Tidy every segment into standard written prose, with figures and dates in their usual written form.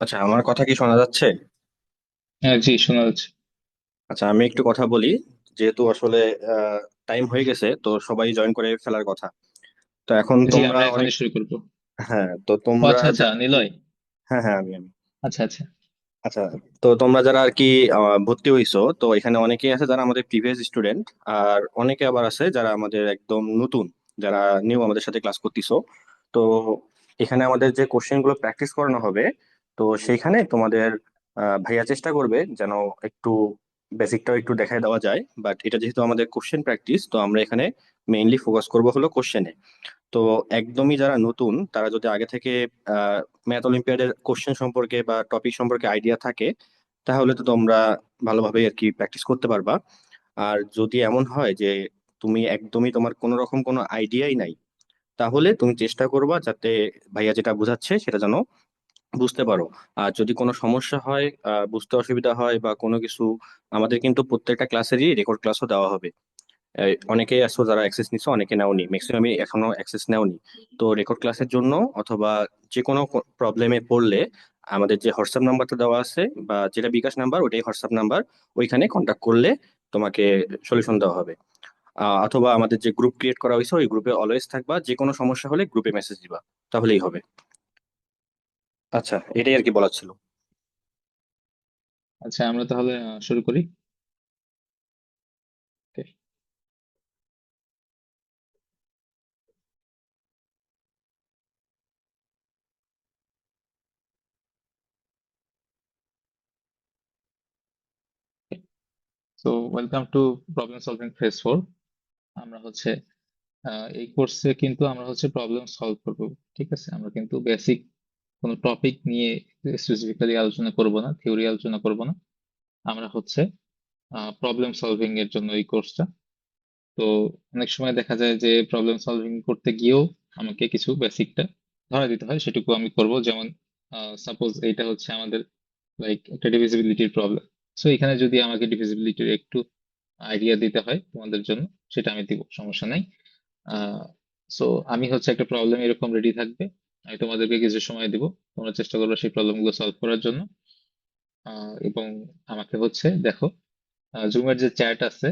আচ্ছা, আমার কথা কি শোনা যাচ্ছে? হ্যাঁ, জি শোনা যাচ্ছে। আচ্ছা, আমি একটু কথা বলি। যেহেতু আসলে টাইম হয়ে গেছে, তো সবাই জয়েন করে ফেলার কথা। তো এখন জি, তোমরা আমরা অনেক। এখনই শুরু করবো। হ্যাঁ, তো ও তোমরা আচ্ছা আচ্ছা, যারা আর কি। নিলয়। হ্যাঁ হ্যাঁ, আমি। আচ্ছা আচ্ছা। আচ্ছা, তো তোমরা যারা আর কি ভর্তি হইছো, তো এখানে অনেকেই আছে যারা আমাদের প্রিভিয়াস স্টুডেন্ট। আর অনেকে আবার আছে যারা আমাদের একদম নতুন, যারা নিউ আমাদের সাথে ক্লাস করতেছো। তো এখানে আমাদের যে কোশ্চেন গুলো প্র্যাকটিস করানো হবে, তো সেইখানে তোমাদের ভাইয়া চেষ্টা করবে যেন একটু বেসিকটাও একটু দেখায় দেওয়া যায়। বাট এটা যেহেতু আমাদের কোশ্চেন প্র্যাকটিস, তো আমরা এখানে মেইনলি ফোকাস করবো হলো কোশ্চেনে। তো একদমই যারা নতুন তারা যদি আগে থেকে ম্যাথ অলিম্পিয়াডের কোশ্চেন সম্পর্কে বা টপিক সম্পর্কে আইডিয়া থাকে, তাহলে তো তোমরা ভালোভাবে আর কি প্র্যাকটিস করতে পারবা। আর যদি এমন হয় যে তুমি একদমই তোমার কোনো রকম কোনো আইডিয়াই নাই, তাহলে তুমি চেষ্টা করবা যাতে ভাইয়া যেটা বোঝাচ্ছে সেটা যেন বুঝতে পারো। আর যদি কোনো সমস্যা হয়, বুঝতে অসুবিধা হয় বা কোনো কিছু, আমাদের কিন্তু প্রত্যেকটা ক্লাসেরই রেকর্ড ক্লাসও দেওয়া হবে। অনেকেই আছো যারা অ্যাক্সেস নিছো, অনেকে নাওনি, ম্যাক্সিমামই এখনো অ্যাক্সেস নেওনি। তো রেকর্ড ক্লাসের জন্য অথবা যে কোনো প্রবলেমে পড়লে আমাদের যে হোয়াটসঅ্যাপ নাম্বারটা দেওয়া আছে বা যেটা বিকাশ নাম্বার, ওইটাই হোয়াটসঅ্যাপ নাম্বার। ওইখানে কন্ট্যাক্ট করলে তোমাকে সলিউশন দেওয়া হবে। অথবা আমাদের যে গ্রুপ ক্রিয়েট করা হয়েছে ওই গ্রুপে অলওয়েজ থাকবা, যে কোনো সমস্যা হলে গ্রুপে মেসেজ দিবা, তাহলেই হবে। আচ্ছা, এটাই আর কি বলার ছিল। আচ্ছা, আমরা তাহলে শুরু করি। তো welcome to problem solving phase 4। আমরা হচ্ছে এই কোর্সে কিন্তু আমরা হচ্ছে প্রবলেম সলভ করব। ঠিক আছে, আমরা কিন্তু বেসিক কোনো টপিক নিয়ে স্পেসিফিক্যালি আলোচনা করব না, থিওরি আলোচনা করব না। আমরা হচ্ছে প্রবলেম সলভিং এর জন্য এই কোর্সটা। তো অনেক সময় দেখা যায় যে প্রবলেম সলভিং করতে গিয়েও আমাকে কিছু বেসিকটা ধরা দিতে হয়, সেটুকু আমি করব। যেমন সাপোজ এইটা হচ্ছে আমাদের লাইক একটা ডিভিজিবিলিটির প্রবলেম। সো এখানে যদি আমাকে ডিভিজিবিলিটির একটু আইডিয়া দিতে হয় তোমাদের জন্য, সেটা আমি দিব, সমস্যা নাই। আহ সো আমি হচ্ছে একটা প্রবলেম এরকম রেডি থাকবে, আমি তোমাদেরকে কিছু সময় দিব, তোমরা চেষ্টা করবে সেই প্রবলেমগুলো সলভ করার জন্য। এবং আমাকে হচ্ছে দেখো, জুমের যে চ্যাট আছে,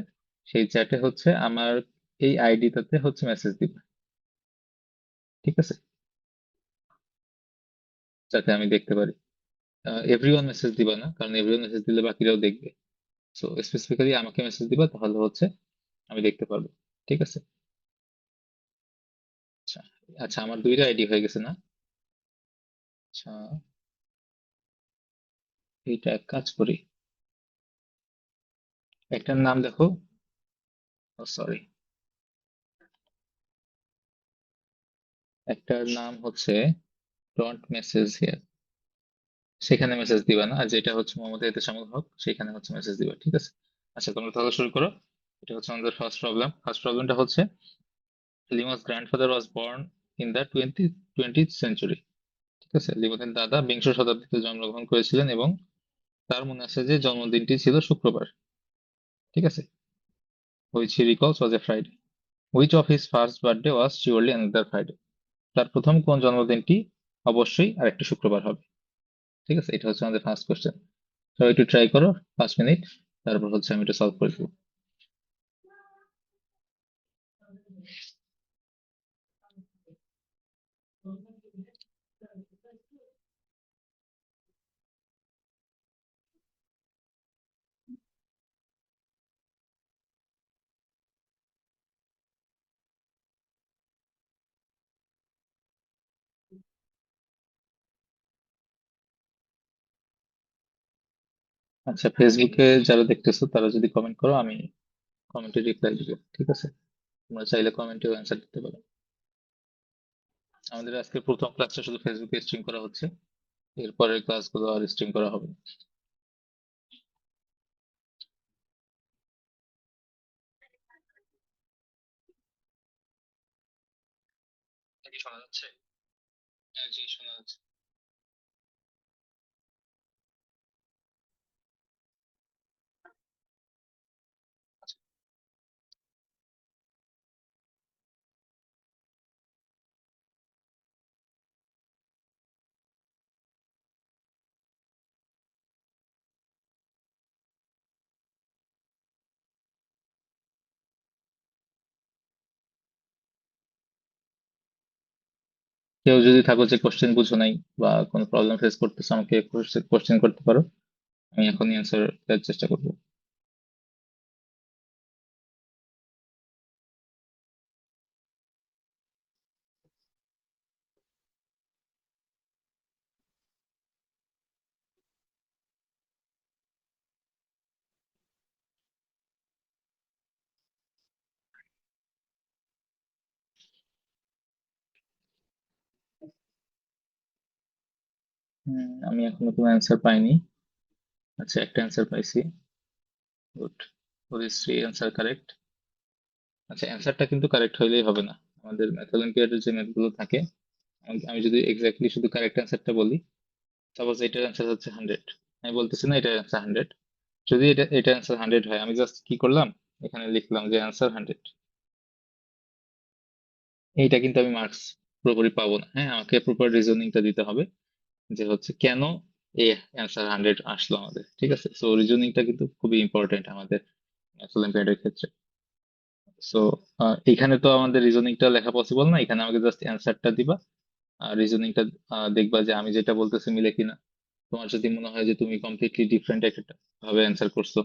সেই চ্যাটে হচ্ছে আমার এই আইডিটাতে হচ্ছে মেসেজ দিবে। ঠিক আছে, যাতে আমি দেখতে পারি। এভরিওয়ান মেসেজ দিবা না, কারণ এভরিওয়ান মেসেজ দিলে বাকিরাও দেখবে। সো স্পেসিফিক্যালি আমাকে মেসেজ দিবা, তাহলে হচ্ছে আমি দেখতে পারবো। ঠিক আছে। আচ্ছা আচ্ছা, আমার দুইটা আইডি হয়ে গেছে না? আচ্ছা, এইটা এক কাজ করি, একটার নাম দেখো। সরি, একটার নাম হচ্ছে ডন্ট মেসেজ হিয়ার। সেখানে মেসেজ দিবা না, আর যেটা হচ্ছে মোহাম্মদ এহতেশামুল হক, সেখানে হচ্ছে মেসেজ দিবা। ঠিক আছে। আচ্ছা, তোমরা তাহলে শুরু করো। এটা হচ্ছে আমাদের ফার্স্ট প্রবলেম। ফার্স্ট প্রবলেমটা হচ্ছে Lima's grandfather was born in the twentieth century. ঠিক আছে, লিমনের দাদা বিংশ শতাব্দীতে জন্মগ্রহণ করেছিলেন এবং তার মনে আছে যে জন্মদিনটি ছিল শুক্রবার। ঠিক আছে, which he recalls was A Friday. Which of his first birthday was surely another Friday. তার প্রথম কোন জন্মদিনটি অবশ্যই আরেকটি শুক্রবার হবে। ঠিক আছে, এটা হচ্ছে আমাদের ফার্স্ট কোশ্চেন। সবাই একটু ট্রাই করো, 5 মিনিট, তারপর হচ্ছে আমি এটা সলভ করে দেবো। আচ্ছা, ফেসবুকে যারা দেখতেছো তারা যদি কমেন্ট করো, আমি কমেন্টে রিপ্লাই দিব। ঠিক আছে, তোমরা চাইলে কমেন্টেও অ্যান্সার দিতে পারো। আমাদের আজকে প্রথম ক্লাসটা শুধু ফেসবুকে স্ট্রিম করা হচ্ছে, এরপরের ক্লাসগুলো আর স্ট্রিম করা হবে না। এটা কি শোনা যাচ্ছে? হ্যাঁ, জি শোনা যাচ্ছে। কেউ যদি থাকো যে কোশ্চেন বুঝো নাই বা কোনো প্রবলেম ফেস করতেছো, আমাকে কোশ্চেন করতে পারো, আমি এখনই অ্যান্সার দেওয়ার চেষ্টা করবো। আমি এখনো কোনো অ্যান্সার পাইনি। আচ্ছা, একটা অ্যান্সার পাইছি। গুড। Three answer correct. আচ্ছা, অ্যান্সারটা কিন্তু কারেক্ট হইলেই হবে না। আমাদের ম্যাথ অলিম্পিয়াডের যে ম্যাথ গুলো থাকে, আমি যদি এক্স্যাক্টলি শুধু কারেক্ট অ্যান্সারটা বলি, সাপোজ এটার অ্যান্সার হচ্ছে 100, আমি বলতেছি না এটার অ্যান্সার 100। যদি এটা অ্যান্সার 100 হয়, আমি জাস্ট কি করলাম, এখানে লিখলাম যে অ্যান্সার 100। এইটা কিন্তু আমি মার্কস পুরোপুরি পাবো না। হ্যাঁ, আমাকে প্রপার রিজনিংটা দিতে হবে যে হচ্ছে কেন এই অ্যান্সার 100 আসলো আমাদের। ঠিক আছে, সো রিজনিংটা কিন্তু খুবই ইম্পর্টেন্ট আমাদের ম্যাথ অলিম্পিয়াডের ক্ষেত্রে। সো এখানে তো আমাদের রিজনিংটা লেখা পসিবল না, এখানে আমাকে জাস্ট অ্যান্সারটা দিবা আর রিজনিংটা দেখবা যে আমি যেটা বলতেছি মিলে কিনা। তোমার যদি মনে হয় যে তুমি কমপ্লিটলি ডিফারেন্ট একটা ভাবে অ্যান্সার করছো,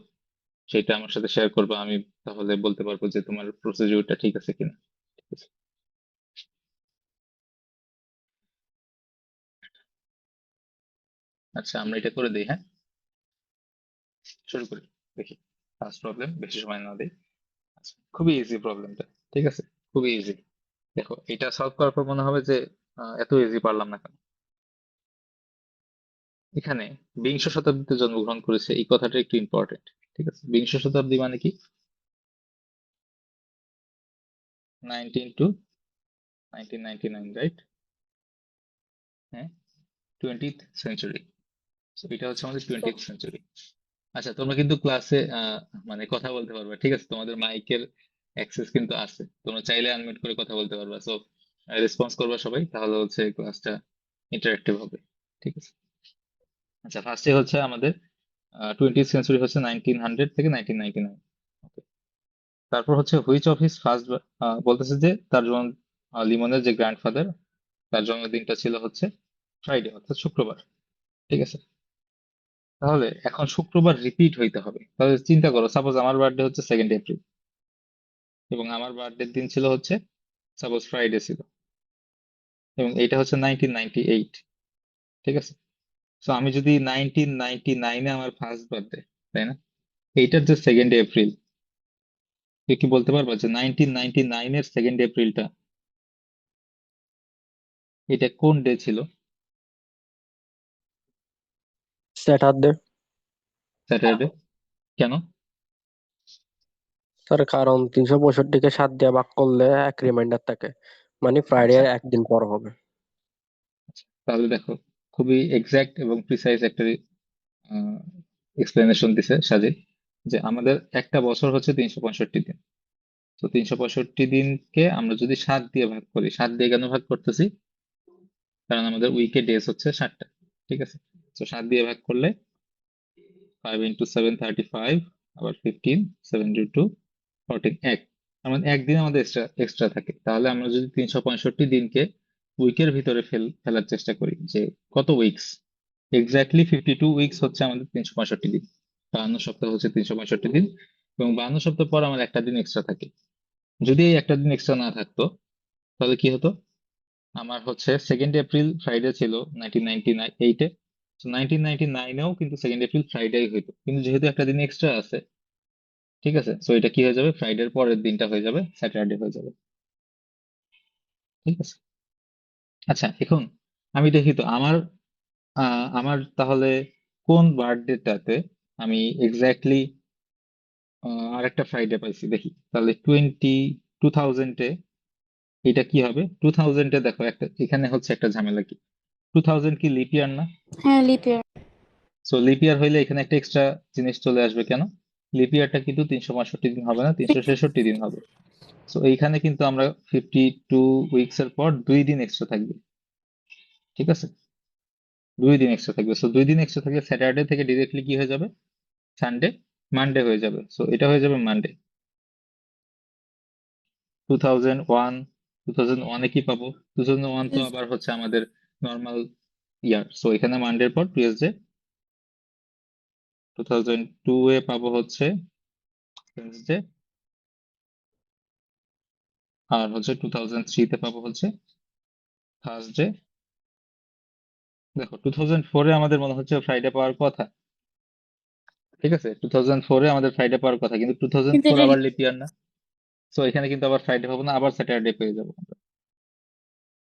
সেটা আমার সাথে শেয়ার করবা, আমি তাহলে বলতে পারবো যে তোমার প্রসিডিউরটা ঠিক আছে কিনা। ঠিক আছে। আচ্ছা, আমরা এটা করে দিই, হ্যাঁ, শুরু করি। দেখি, ফার্স্ট প্রবলেম, বেশি সময় না দিই। আচ্ছা, খুবই ইজি প্রবলেমটা। ঠিক আছে, খুবই ইজি। দেখো, এটা সলভ করার পর মনে হবে যে এত ইজি পারলাম না কেন। এখানে বিংশ শতাব্দীতে জন্মগ্রহণ করেছে, এই কথাটা একটু ইম্পর্টেন্ট। ঠিক আছে, বিংশ শতাব্দী মানে কি? 19 to 1999, রাইট? হ্যাঁ, 20th সেঞ্চুরি। এটা হচ্ছে আমাদের 20th সেঞ্চুরি। আচ্ছা, তোমরা কিন্তু ক্লাসে মানে কথা বলতে পারবে, ঠিক আছে? তোমাদের মাইকের অ্যাক্সেস কিন্তু আছে, তোমরা চাইলে আনমিউট করে কথা বলতে পারবা। সো রেসপন্স করবা সবাই, তাহলে হচ্ছে ক্লাসটা ইন্টারেক্টিভ হবে। ঠিক আছে। আচ্ছা, ফার্স্টে হচ্ছে আমাদের 20th সেঞ্চুরি হচ্ছে 1900 থেকে 1999। তারপর হচ্ছে হুইচ অফ হিজ ফার্স্ট, বলতেছে যে তার জন্ম, লিমনের যে গ্র্যান্ডফাদার, তার জন্মদিনটা ছিল হচ্ছে ফ্রাইডে, অর্থাৎ শুক্রবার। ঠিক আছে। তাহলে এখন শুক্রবার রিপিট হইতে হবে। তাহলে চিন্তা করো, সাপোজ আমার বার্থডে হচ্ছে 2nd এপ্রিল এবং আমার বার্থডের দিন ছিল হচ্ছে সাপোজ ফ্রাইডে ছিল, এবং এটা হচ্ছে 1998। ঠিক আছে। তো আমি যদি 1999-এ আমার ফার্স্ট বার্থডে, তাই না? এইটার যে 2nd এপ্রিল, তুই কি বলতে পারবা যে 1999-এর 2nd এপ্রিলটা এটা কোন ডে ছিল? স্যাটারডে। স্যাটারডে। কেন? স্যার কারণ 365-কে 7 দিয়ে ভাগ করলে এক রিমাইন্ডার থাকে, মানে ফ্রাইডে আচ্ছা, একদিন পর হবে। তাহলে দেখো, খুবই এক্সাক্ট এবং প্রিসাইজ একটা এক্সপ্লেনেশন দিছে সাজিদ, যে আমাদের একটা বছর হচ্ছে 365 দিন। তো 365 দিনকে আমরা যদি 7 দিয়ে ভাগ করি, 7 দিয়ে কেন ভাগ করতেছি? কারণ আমাদের উইকে ডেজ হচ্ছে 7টা। ঠিক আছে। তো 7 দিয়ে ভাগ করলে 5 × 7 35, আবার 15, 7 × 2 14, আমাদের একদিন আমাদের এক্সট্রা এক্সট্রা থাকে। তাহলে আমরা যদি 365 দিনকে উইকের ভিতরে ফেলার চেষ্টা করি যে কত উইকস, এক্স্যাক্টলি 52 উইকস হচ্ছে আমাদের 365 দিন। 52 সপ্তাহ হচ্ছে 365 দিন, এবং 52 সপ্তাহ পর আমার একটা দিন এক্সট্রা থাকে। যদি এই একটা দিন এক্সট্রা না থাকতো, তাহলে কি হতো? আমার হচ্ছে 2nd এপ্রিল ফ্রাইডে ছিল 1998-এ। তো 1999-এও কিন্তু 2nd এপ্রিল ফ্রাইডে হইতো, কিন্তু যেহেতু একটা দিন এক্সট্রা আছে, ঠিক আছে, তো এটা কি হয়ে যাবে, ফ্রাইডের পরের দিনটা হয়ে যাবে স্যাটারডে হয়ে যাবে। ঠিক আছে। আচ্ছা, এখন আমি দেখি তো আমার আমার তাহলে কোন বার্থডেটাতে আমি এক্স্যাক্টলি আর একটা ফ্রাইডে পাইছি, দেখি তাহলে 2000-এ এটা কি হবে। 2000-এ দেখো, একটা এখানে হচ্ছে একটা ঝামেলা কি, 2000 কি লিপ ইয়ার না? হ্যাঁ, লিপে। সো লিপ ইয়ার হইলে এখানে একটা এক্সট্রা জিনিস চলে আসবে। কেন? লিপ ইয়ারটা কিন্তু 365 দিন হবে না, 366 দিন হবে। সো এইখানে কিন্তু আমরা 52 উইকস এর পর 2 দিন এক্সট্রা থাকবে। ঠিক আছে, 2 দিন এক্সট্রা থাকবে। সো 2 দিন এক্সট্রা থাকলে স্যাটারডে থেকে ডিরেক্টলি কি হয়ে যাবে, সানডে, মানডে হয়ে যাবে। সো এটা হয়ে যাবে মানডে। 2001 2001-এ কি পাবো? 2001 তো আবার হচ্ছে আমাদের নর্মাল ইয়ার, সো এখানে মানডের পর টুয়েসডে। 2002-এ পাবো হচ্ছে ওয়েডনেসডে। আর হচ্ছে 2003-তে পাবো হচ্ছে থার্সডে। দেখো 2004-এ আমাদের মনে হচ্ছে ফ্রাইডে পাওয়ার কথা, ঠিক আছে? 2004-এ আমাদের ফ্রাইডে পাওয়ার কথা, কিন্তু কিন্তু 2004 এটা আবার লিপ ইয়ার না। সো এখানে কিন্তু আবার ফ্রাইডে পাবো না, আবার স্যাটারডে পেয়ে যাবো আমরা।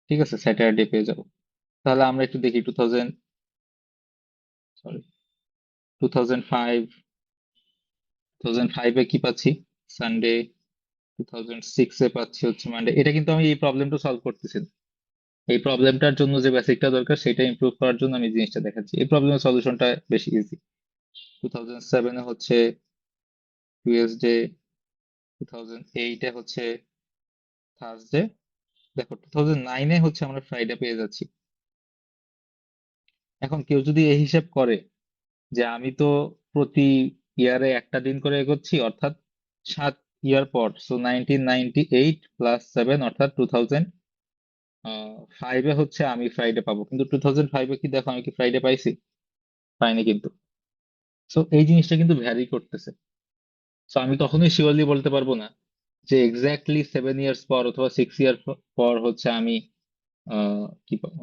ঠিক আছে, স্যাটারডে পেয়ে যাবো। তাহলে আমরা একটু দেখি 2005, 2005-এ কি পাচ্ছি? সানডে। 2006-এ পাচ্ছি হচ্ছে মানডে। এটা কিন্তু আমি এই প্রবলেমটা সলভ করতেছি না। এই প্রবলেমটার জন্য যে বেসিকটা দরকার সেটা ইমপ্রুভ করার জন্য আমি এই জিনিসটা দেখাচ্ছি। এই প্রবলেমের সলিউশনটা বেশি ইজি। 2007-এ হচ্ছে টুয়েসডে। 2008-এ হচ্ছে থার্সডে। দেখো 2009-এ হচ্ছে আমরা ফ্রাইডে পেয়ে যাচ্ছি। এখন কেউ যদি এই হিসাব করে যে আমি তো প্রতি ইয়ারে একটা দিন করে এগোচ্ছি, অর্থাৎ 7 ইয়ার পর, সো 1998 প্লাস 7 অর্থাৎ 2005-এ হচ্ছে আমি ফ্রাইডে পাবো। কিন্তু 2005-এ কি দেখো আমি কি ফ্রাইডে পাইছি? পাইনি কিন্তু। সো এই জিনিসটা কিন্তু ভ্যারি করতেছে। সো আমি কখনোই শিওরলি বলতে পারবো না যে এক্স্যাক্টলি 7 ইয়ার্স পর অথবা 6 ইয়ার পর হচ্ছে আমি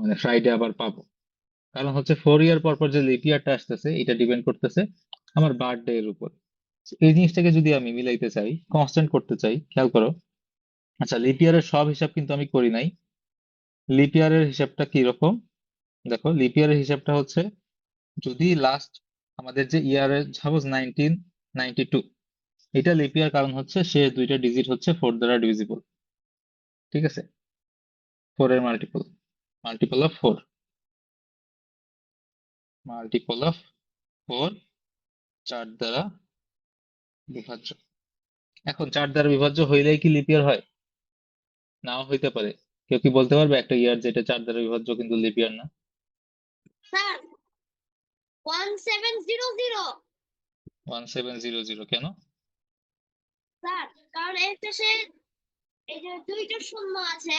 মানে ফ্রাইডে আবার পাবো। কারণ হচ্ছে 4 ইয়ার পর পর যে লিপ ইয়ারটা আসতেছে এটা ডিপেন্ড করতেছে আমার বার্থডে এর উপর। So, এই জিনিসটাকে যদি আমি মিলাইতে চাই, কনস্ট্যান্ট করতে চাই, খেয়াল করো। আচ্ছা, লিপ ইয়ারের সব হিসাব কিন্তু আমি করি নাই। লিপ ইয়ারের হিসাবটা কি রকম? দেখো, লিপ ইয়ারের হিসাবটা হচ্ছে যদি লাস্ট আমাদের যে ইয়ারের, সাপোজ 1992, এটা লিপ ইয়ার, কারণ হচ্ছে সে দুইটা ডিজিট হচ্ছে 4 দ্বারা ডিভিজিবল। ঠিক আছে, 4 এর multiple, multiple of 4, multiple of 4, 4 দ্বারা বিভাজ্য। এখন 4 দ্বারা বিভাজ্য হইলেই কি লিপ ইয়ার হয়? নাও হইতে পারে। কেউ কি বলতে পারবে একটা ইয়ার যেটা 4 দ্বারা বিভাজ্য কিন্তু লিপ ইয়ার না? স্যার 1700। 1700 কেন? স্যার কারণ এর শেষে এই যে দুইটা শূন্য আছে,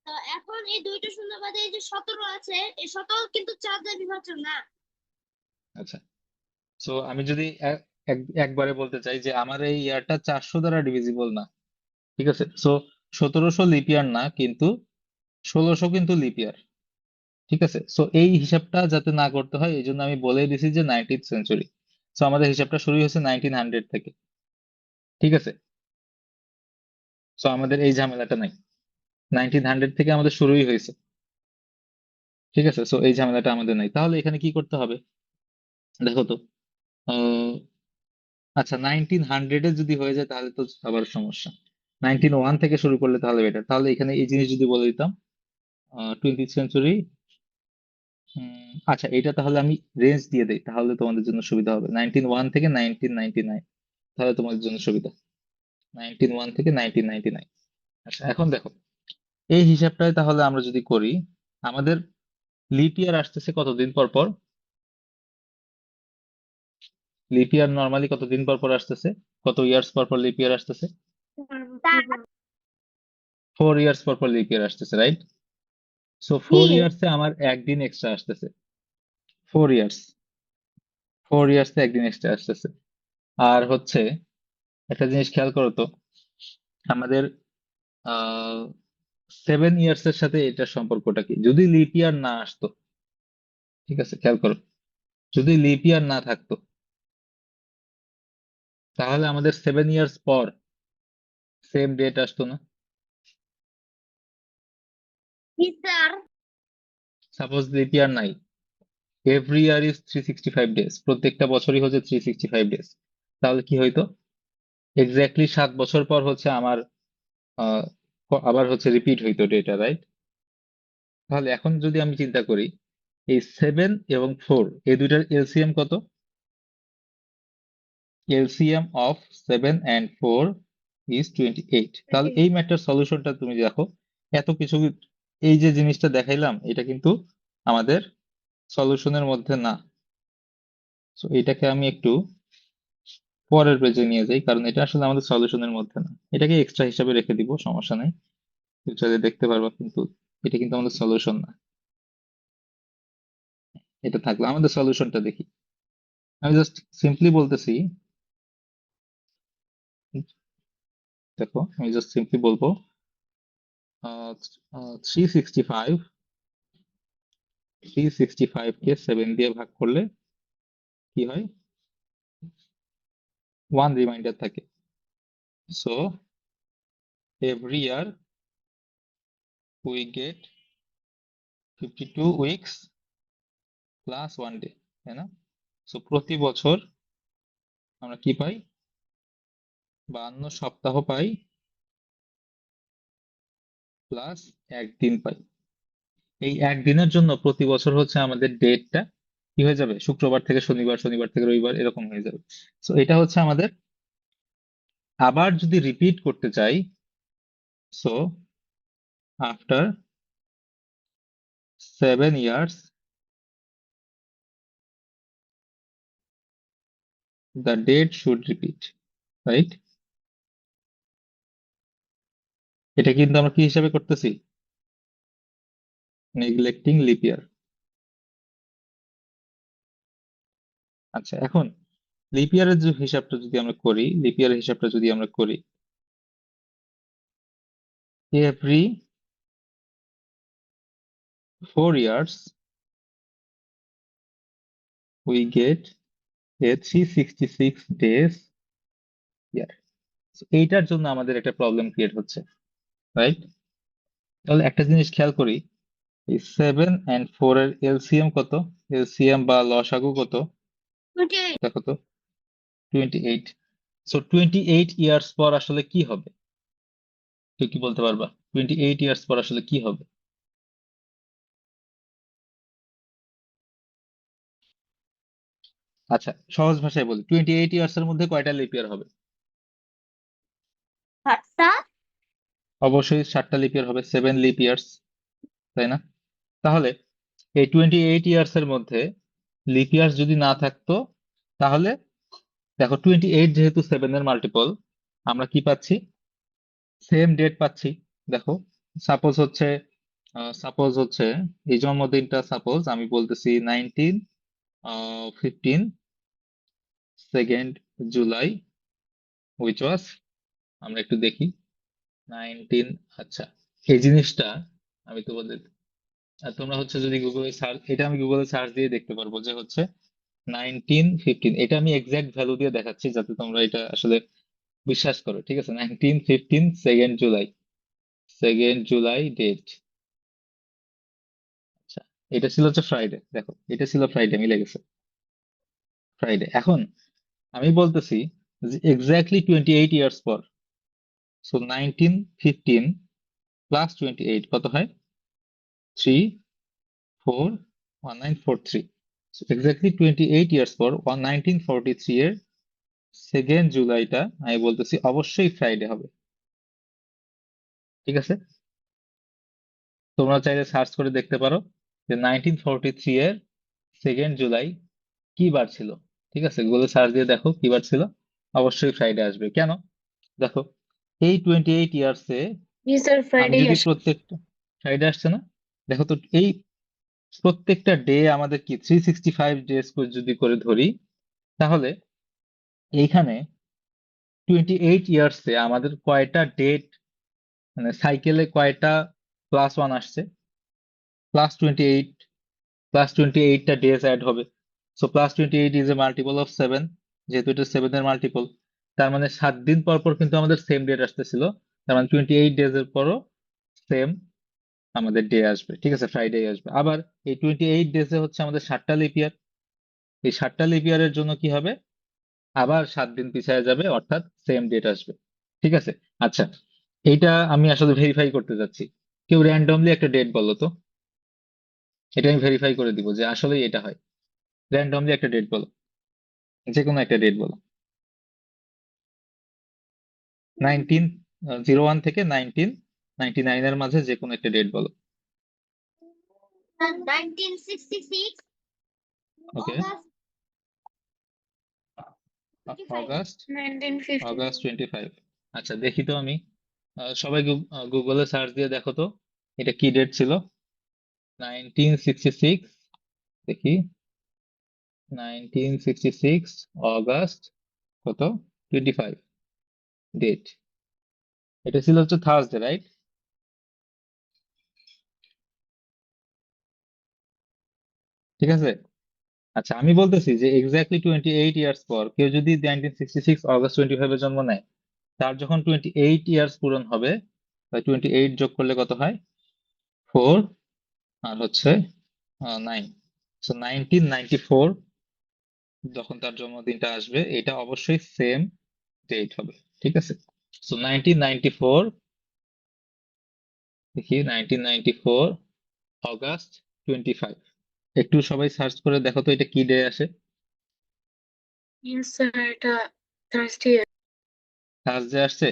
তো এখন এই দুইটা শূন্য বাদে এই যে 17 আছে, এই 17 কিন্তু 4 দ্বারা বিভাজ্য না। আচ্ছা, সো আমি যদি একবারে বলতে চাই যে আমার এই ইয়ারটা 400 দ্বারা ডিভিজিবল না, ঠিক আছে? সো 1700 লিপ ইয়ার না, কিন্তু 1600 কিন্তু লিপ ইয়ার। ঠিক আছে, সো এই হিসাবটা যাতে না করতে হয় এই জন্য আমি বলে দিছি যে 19th সেঞ্চুরি। সো আমাদের হিসাবটা শুরু হয়েছে 1900 থেকে। ঠিক আছে, সো আমাদের এই ঝামেলাটা নাই। 1900 থেকে আমাদের শুরুই হয়েছে। ঠিক আছে, সো এই ঝামেলাটা আমাদের নাই। তাহলে এখানে কি করতে হবে দেখো তো। আহ, আচ্ছা, 1900-এ যদি হয়ে যায় তাহলে তো আবার সমস্যা। 1901 থেকে শুরু করলে তাহলে বেটার। তাহলে এখানে এই জিনিস যদি বলে দিতাম 20th সেঞ্চুরি। আচ্ছা, এটা তাহলে আমি রেঞ্জ দিয়ে দেই, তাহলে তোমাদের জন্য সুবিধা হবে। 1901 থেকে 1999, তাহলে তোমাদের জন্য সুবিধা। 1901 থেকে 1999। আচ্ছা, এখন দেখো এই হিসাবটাই তাহলে আমরা যদি করি, আমাদের লিপ ইয়ার আসতেছে কতদিন পর পর? লিপ ইয়ার নর্মালি কতদিন পর পর আসতেছে? কত ইয়ার্স পর পর লিপ ইয়ার আসতেছে? 4 ইয়ার্স পর পর লিপ ইয়ার আসতেছে, রাইট? সো 4 ইয়ার্সে আমার একদিন এক্সট্রা আসতেছে। 4 ইয়ার্স, 4 ইয়ার্সে একদিন এক্সট্রা আসতেছে। আর হচ্ছে একটা জিনিস খেয়াল করো তো, আমাদের 7 ইয়ার্স এর সাথে এটার সম্পর্কটা কি? যদি লিপ ইয়ার না আসতো, ঠিক আছে, খেয়াল করো, যদি লিপ ইয়ার না থাকতো তাহলে আমাদের 7 ইয়ার্স পর সেম ডেট আসতো না? স্যার সাপোজ লিপ ইয়ার নাই, এভরি ইয়ার ইজ 365 ডেজ, প্রত্যেকটা বছরই হচ্ছে 365 ডেজ, তাহলে কি হইতো? এক্স্যাক্টলি 7 বছর পর হচ্ছে আমার আহ, আবার হচ্ছে রিপিট হইতো ডেটা, রাইট? তাহলে এখন যদি আমি চিন্তা করি, এই 7 এবং 4 এই দুইটার এলসিএম কত? LCM of 7 and 4 is 28। তাহলে এই ম্যাটার সলিউশনটা তুমি দেখো, এত কিছু, এই যে জিনিসটা দেখাইলাম এটা কিন্তু আমাদের সলিউশনের মধ্যে না। তো এটাকে আমি একটু পরের পেজে নিয়ে যাই, কারণ এটা আসলে আমাদের সলিউশনের মধ্যে না। এটাকে এক্সট্রা হিসাবে রেখে দিব, সমস্যা নাই। ফিউচারে দেখতে পারবা, কিন্তু এটা কিন্তু আমাদের সলিউশন না। এটা থাকলো, আমাদের সলিউশনটা দেখি। আমি জাস্ট সিম্পলি বলতেছি, দেখো আমি জাস্ট সিম্পলি বলবো 365 কে 7 দিয়ে ভাগ করলে কি হয়, 1 রিমাইন্ডার থাকে। So every year we get 52 weeks plus 1 day, তাই না? সো প্রতি বছর আমরা কি পাই, 52 সপ্তাহ পাই প্লাস একদিন পাই। এই একদিনের জন্য প্রতি বছর হচ্ছে আমাদের ডেটটা কি হয়ে যাবে, শুক্রবার থেকে শনিবার, শনিবার থেকে রবিবার, এরকম হয়ে যাবে। সো এটা হচ্ছে আমাদের, আবার যদি রিপিট করতে চাই, so after 7 years the date should repeat, right? এটা কিন্তু আমরা কি হিসাবে করতেছি, নেগলেক্টিং লিপ ইয়ার। আচ্ছা, এখন লিপ ইয়ারের যে হিসাবটা যদি আমরা করি, লিপ ইয়ারের হিসাবটা যদি আমরা করি, every 4 years we get a 366 days year। এইটার জন্য আমাদের একটা প্রবলেম ক্রিয়েট হচ্ছে, রাইট? তাহলে একটা জিনিস খেয়াল করি, এই 7 and 4 এর এলসিএম কত, এলসিএম বা লসাগু কত, 28 দেখো তো, 28। সো 28 ইয়ার্স পর আসলে কি হবে, কেউ কি বলতে পারবা? 28 ইয়ার্স পর আসলে কি হবে? আচ্ছা, সহজ ভাষায় বলি, 28 ইয়ার্স এর মধ্যে কয়টা লিপ ইয়ার হবে? সাতটা। অবশ্যই 7টা লিপ ইয়ার হবে, 7 লিপ ইয়ার্স, তাই না? তাহলে এই 28 ইয়ার্স এর মধ্যে লিপ ইয়ার্স যদি না থাকতো, তাহলে দেখো 28 যেহেতু 7 এর মাল্টিপল, আমরা কি পাচ্ছি, সেম ডেট পাচ্ছি। দেখো সাপোজ হচ্ছে, এই জন্মদিনটা সাপোজ আমি বলতেছি 15 2nd জুলাই, উইচ ওয়াজ, আমরা একটু দেখি 19। আচ্ছা, এই জিনিসটা আমি তোমাদের, তোমরা হচ্ছে যদি গুগলে সার্চ, এটা আমি গুগলে সার্চ দিয়ে দেখতে পারবো যে হচ্ছে 1915, এটা আমি এক্সাক্ট ভ্যালু দিয়ে দেখাচ্ছি যাতে তোমরা এটা আসলে বিশ্বাস করো, ঠিক আছে? 1915 2nd জুলাই ডেট। আচ্ছা, এটা ছিল হচ্ছে ফ্রাইডে, দেখো এটা ছিল ফ্রাইডে, মিলে গেছে, ফ্রাইডে। এখন আমি বলতেছি যে এক্স্যাক্টলি 28 ইয়ার্স পর, সো 1915 প্লাস 28 কত হয়, 341943। এক্স্যাক্টলি 28 ইয়ার্স পর 1943 এর 2nd জুলাইটা আমি বলতেছি অবশ্যই ফ্রাইডে হবে, ঠিক আছে? তোমরা চাইলে সার্চ করে দেখতে পারো যে 1943 এর 2nd জুলাই কি বার ছিল, ঠিক আছে? গুগলে সার্চ দিয়ে দেখো কি বার ছিল, অবশ্যই ফ্রাইডে আসবে। কেন? দেখো এই 28 ইয়ার্সে জি স্যার, আমি ফ্রাইডে যদি আসে। প্রত্যেকটা, ফ্রাইডে আসছে না? দেখো তো এই প্রত্যেকটা ডে আমাদের কি 365 ডেজ যদি করে ধরি, তাহলে এইখানে 28 ইয়ার্সে আমাদের কয়টা ডেট, মানে সাইকেলে কয়টা +1 আসছে, +28, +28টা ডেজ অ্যাড হবে। So +28 is a multiple of 7, যেহেতু এটা 7 এর মাল্টিপল, তার মানে 7 দিন পর পর কিন্তু আমাদের সেম ডেট আসতেছিল, তার মানে 28 ডেজ এর পরও সেম আমাদের ডে আসবে, ঠিক আছে? ফ্রাইডে আসবে। আবার এই 28 ডেজে হচ্ছে আমাদের 7টা লিপ ইয়ার, এই 7টা লিপ ইয়ারের জন্য কি হবে, আবার 7 দিন পিছায় যাবে, অর্থাৎ সেম ডেট আসবে, ঠিক আছে? আচ্ছা, এইটা আমি আসলে ভেরিফাই করতে যাচ্ছি, কেউ র্যান্ডমলি একটা ডেট বলো তো, এটা আমি ভেরিফাই করে দিব যে আসলেই এটা হয়। র্যান্ডমলি একটা ডেট বলো, যে কোনো একটা ডেট বলো, 1901 থেকে 1999 এর মাঝে যে কোনো একটা ডেট বলো। 1966 ওকে, অগাস্ট 25। অগাস্ট 1950 25। আচ্ছা দেখি তো আমি সবাই গুগলে সার্চ দিয়ে দেখো তো এটা কি ডেট ছিল। 1966, দেখি, 1966 অগাস্ট কত, 25 ডেট। এটা ছিল হচ্ছে থার্সডে, রাইট? ঠিক আছে। আচ্ছা, আমি বলতেছি যে এক্স্যাক্টলি 28 ইয়ার্স পর কেউ যদি 1966 অগাস্ট 25-এ জন্ম নেয়, তার যখন 28 ইয়ার্স পূরণ হবে, 28 যোগ করলে কত হয়, 4, আর হচ্ছে 9। সো 1994 যখন তার জন্মদিনটা আসবে, এটা অবশ্যই সেম ডেট হবে। ঠিক আছে। সো 1994, দেখি, 1994 অগাস্ট 25। একটু সবাই সার্চ করে দেখো তো এটা কি ডে আসে। ইয়েস স্যার, এটা থার্সডে। থার্সডে আসছে।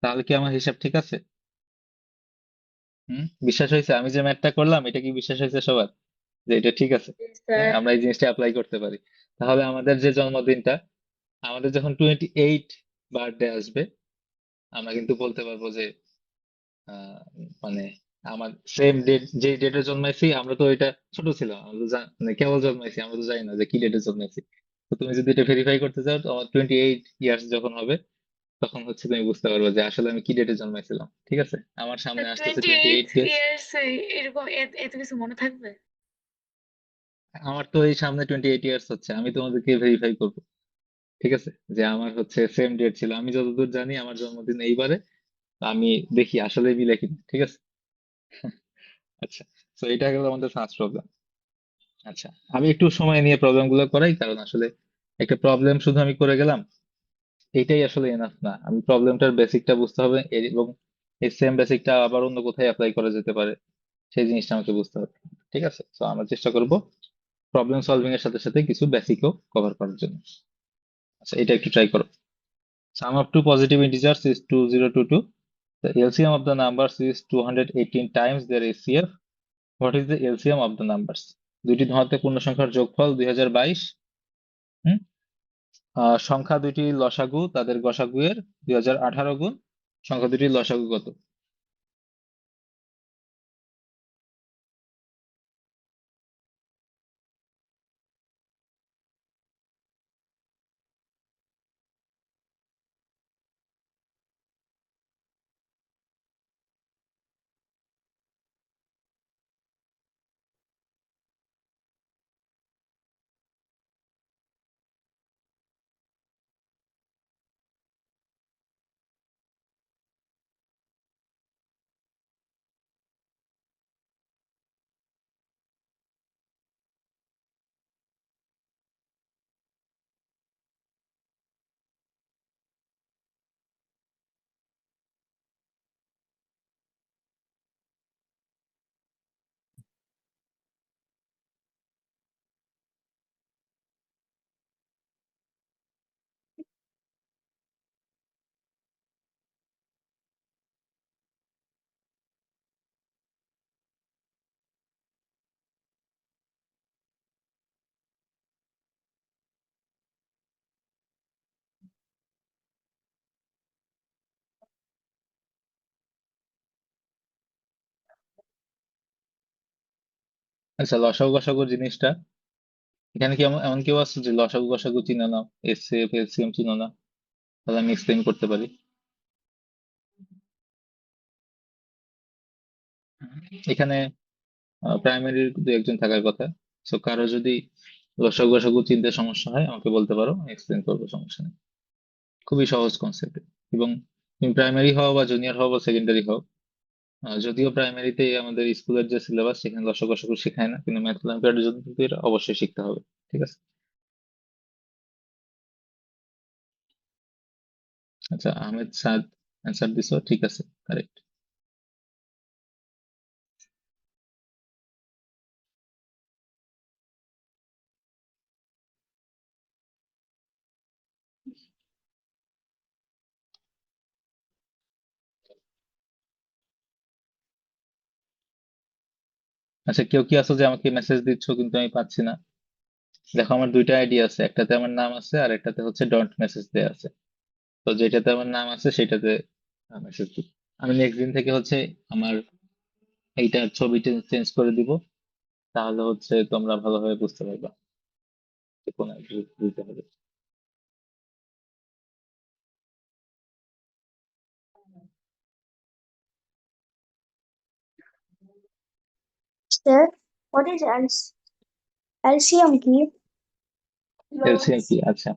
তাহলে কি আমার হিসাব ঠিক আছে? বিশ্বাস হয়েছে? আমি যে ম্যাথটা করলাম এটা কি বিশ্বাস হয়েছে সবার যে এটা ঠিক আছে? হ্যাঁ, স্যার, আমরা এই জিনিসটা অ্যাপ্লাই করতে পারি। তাহলে আমাদের যে জন্মদিনটা, আমাদের যখন 28 বার্থডে আসবে, আমরা কিন্তু বলতে পারবো যে আহ মানে আমার সেম ডেট, যে ডেটে জন্মাইছি, আমরা তো এটা ছোট ছিলাম, আমরা তো মানে কেবল জন্মাইছি, আমরা তো জানি না যে কি ডেটে জন্মাইছি। তো তুমি যদি এটা ভেরিফাই করতে চাও, তো আমার 28 ইয়ার্স যখন হবে, তখন হচ্ছে তুমি বুঝতে পারবে যে আসলে আমি কি ডেটে জন্মাইছিলাম। ঠিক আছে, আমার সামনে আসতেছে 28 28 ডেজ। ইয়ার্স এরকম এত কিছু মনে থাকবে? আমার তো এই সামনে 28 ইয়ার্স হচ্ছে, আমি তোমাদেরকে ভেরিফাই করবো। ঠিক আছে, যে আমার হচ্ছে সেম ডেট ছিল, আমি যতদূর জানি আমার জন্মদিন এইবারে। আমি দেখি আসলে মিলে কিনা। ঠিক আছে। আচ্ছা, তো এটা গেল আমাদের ফার্স্ট প্রবলেম। আচ্ছা, আমি একটু সময় নিয়ে প্রবলেম গুলো করাই, কারণ আসলে একটা প্রবলেম শুধু আমি করে গেলাম এইটাই আসলে এনাফ না। আমি প্রবলেমটার বেসিকটা বুঝতে হবে, এবং এই সেম বেসিকটা আবার অন্য কোথায় অ্যাপ্লাই করা যেতে পারে, সেই জিনিসটা আমাকে বুঝতে হবে। ঠিক আছে, তো আমরা চেষ্টা করব প্রবলেম সলভিং এর সাথে সাথে কিছু বেসিকও কভার করার জন্য। আচ্ছা, এটা একটু ট্রাই করো। Sum of two positive integers is 2022. The LCM of the numbers is 218 times their HCF. What is the LCM of the numbers? দুইটি ধনাত্মক পূর্ণ সংখ্যার যোগফল 2022। হুম সংখ্যা দুইটি লসাগু তাদের গসাগু এর 2018 গুণ। সংখ্যা দুটির লসাগু কত? আচ্ছা, লসাগু গসাগু জিনিসটা, এখানে কি এমন এমন কেউ আছে যে লসাগু গসাগু চিনে না, এসএফ এলসিএম চিনো না? তাহলে আমি এক্সপ্লেন করতে পারি। এখানে প্রাইমারির দু একজন থাকার কথা। সো কারো যদি লসাগু গসাগু চিনতে সমস্যা হয় আমাকে বলতে পারো, এক্সপ্লেন করবো, সমস্যা নেই। খুবই সহজ কনসেপ্ট। এবং তুমি প্রাইমারি হও বা জুনিয়র হও বা সেকেন্ডারি হও, যদিও প্রাইমারিতে আমাদের স্কুলের যে সিলেবাস সেখানে লসাগু গসাগু শেখায় না, কিন্তু ম্যাথ অলিম্পিয়াডের জন্য কিন্তু এটা অবশ্যই শিখতে হবে। ঠিক আছে। আচ্ছা, আহমেদ সাদ অ্যান্সার দিছো, ঠিক আছে, কারেক্ট। আচ্ছা, কেউ কি আছো যে আমাকে মেসেজ দিচ্ছ কিন্তু আমি পাচ্ছি না? দেখো, আমার দুইটা আইডি আছে, একটাতে আমার নাম আছে আর একটাতে হচ্ছে ডন্ট মেসেজ দেয়া আছে। তো যেটাতে আমার নাম আছে সেটাতে মেসেজ দিই। আমি নেক্সট দিন থেকে হচ্ছে আমার এইটার ছবিটা চেঞ্জ করে দিব, তাহলে হচ্ছে তোমরা ভালোভাবে বুঝতে পারবা যে কোন দিতে হবে। Sir, what is LCM কি? এলসিএম কি? আচ্ছা,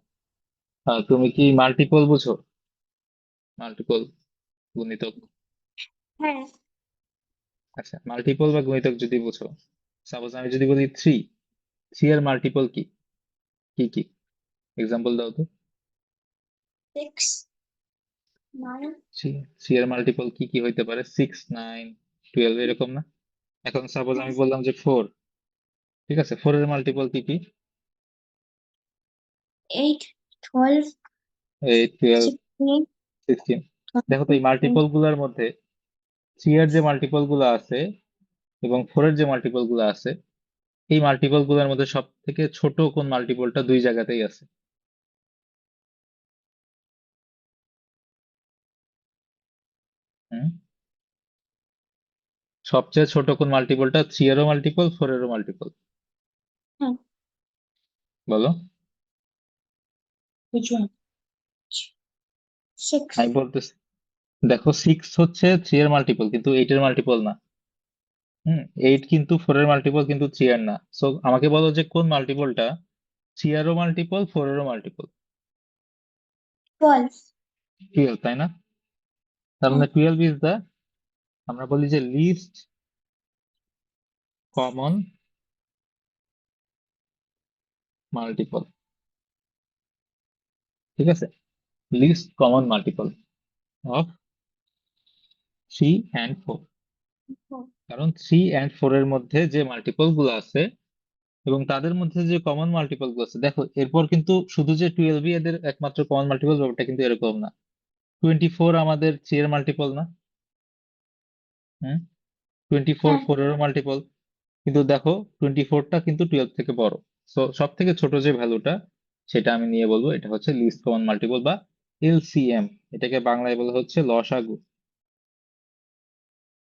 তুমি কি মাল্টিপল বুঝো? মাল্টিপল গুণিতক। হ্যাঁ, আচ্ছা, মাল্টিপল বা গুণিতক যদি বুঝো, সাপোজ আমি যদি বলি থ্রি, থ্রি এর মাল্টিপল কি কি কি এক্সাম্পল দাও তো। 6, 9, থ্রি, থ্রি এর মাল্টিপল কি কি হইতে পারে? 6, 9, 12 এরকম না? এখন সাপোজ আমি বললাম যে ফোর, ঠিক আছে, ফোর এর মাল্টিপল কি কি? 8, 12, 8, 12, 16, 16। দেখো তো এই 20, মাল্টিপল গুলার মধ্যে থ্রি এর যে মাল্টিপল গুলো আছে এবং ফোর এর যে মাল্টিপল গুলো আছে, এই মাল্টিপল গুলোর মধ্যে সব থেকে ছোট কোন মাল্টিপলটা দুই জায়গাতেই আছে? হুম, সবচেয়ে ছোট কোন মাল্টিপলটা? থ্রি এরও মাল্টিপল, ফোর এরও মাল্টিপল, হ্যাঁ, বলো। which one? 6, আমি বলতেছি, দেখো সিক্স হচ্ছে থ্রি এর মাল্টিপল কিন্তু এইট এর মাল্টিপল না। এইট কিন্তু ফোর এর মাল্টিপল কিন্তু থ্রি এর না। সো আমাকে বলো যে কোন মাল্টিপলটা থ্রি এরও মাল্টিপল, ফোর এরও মাল্টিপল? 12, 12, তাই না? তার হ্যাঁ, মানে 12 ইজ দা, আমরা বলি যে লিস্ট কমন মাল্টিপল, ঠিক আছে, list common multiple of three and four. 4, কারণ থ্রি অ্যান্ড ফোর এর মধ্যে যে মাল্টিপল গুলো আছে এবং তাদের মধ্যে যে কমন মাল্টিপল গুলো আছে, দেখো এরপর কিন্তু শুধু যে 12 এদের একমাত্র কমন মাল্টিপল ব্যাপারটা কিন্তু এরকম না। 24 আমাদের থ্রি এর মাল্টিপল না? হুম, 24 হ্যাঁ, ফোর এরও মাল্টিপল, কিন্তু দেখো 24টা কিন্তু 12 থেকে বড়। সো সব থেকে ছোট যে ভ্যালুটা, সেটা আমি নিয়ে বলবো এটা হচ্ছে লিস্ট কমন মাল্টিপল বা এলসিএম। এটাকে বাংলায় বলা হচ্ছে লসাগু,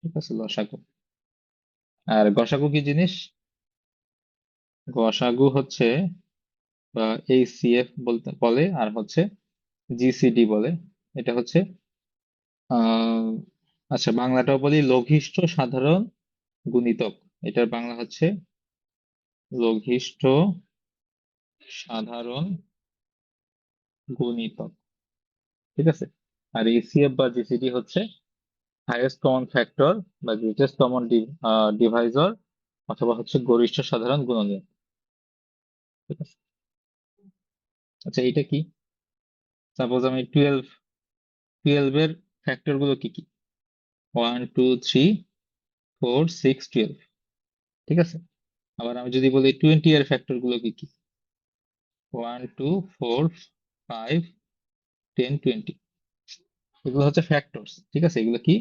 ঠিক আছে, লসাগু। আর গসাগু কি জিনিস? গসাগু হচ্ছে এইচসিএফ বলতে বলে, আর হচ্ছে জিসিডি বলে। এটা হচ্ছে আহ আচ্ছা, বাংলাটাও বলি লঘিষ্ঠ সাধারণ গুণিতক। এটার বাংলা হচ্ছে লঘিষ্ঠ সাধারণ গুণিতক, ঠিক আছে। আর ইসিএফ বা জিসিডি হচ্ছে হাইয়েস্ট কমন ফ্যাক্টর বা গ্রেটেস্ট কমন ডিভাইজর, অথবা হচ্ছে গরিষ্ঠ সাধারণ গুণনীয়ক, ঠিক আছে। আচ্ছা, এটা কি? সাপোজ আমি টুয়েলভ, এর ফ্যাক্টর গুলো কি কি? 1, 2, 3, 4, 6, 12, ঠিক আছে। আবার আমি যদি বলি 20 এর ফ্যাক্টর গুলো কি কি? 1, 2, 4, 5, 10, 20, এগুলো হচ্ছে ফ্যাক্টরস, ঠিক আছে, এগুলো কি?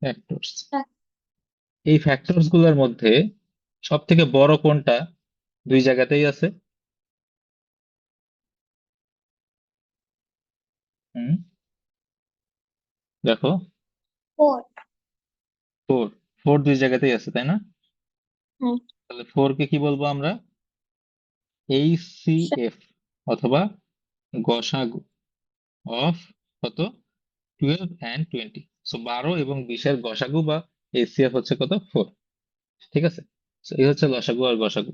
ফ্যাক্টরস। হ্যাঁ, এই ফ্যাক্টরস গুলোর মধ্যে সব থেকে বড় কোনটা দুই জায়গাতেই আছে? হুম, দেখো 4, ফোর, ফোর দুই জায়গাতেই আছে, তাই না? হ্যাঁ, তাহলে ফোর কে কি বলবো আমরা? এইচসিএফ অথবা গসাগু অফ কত? 12 and 20। সো 12 এবং 20-এর গসাগু বা এইচসিএফ হচ্ছে কত? ফোর, ঠিক আছে। So, এই হচ্ছে লসাগু আর গসাগু।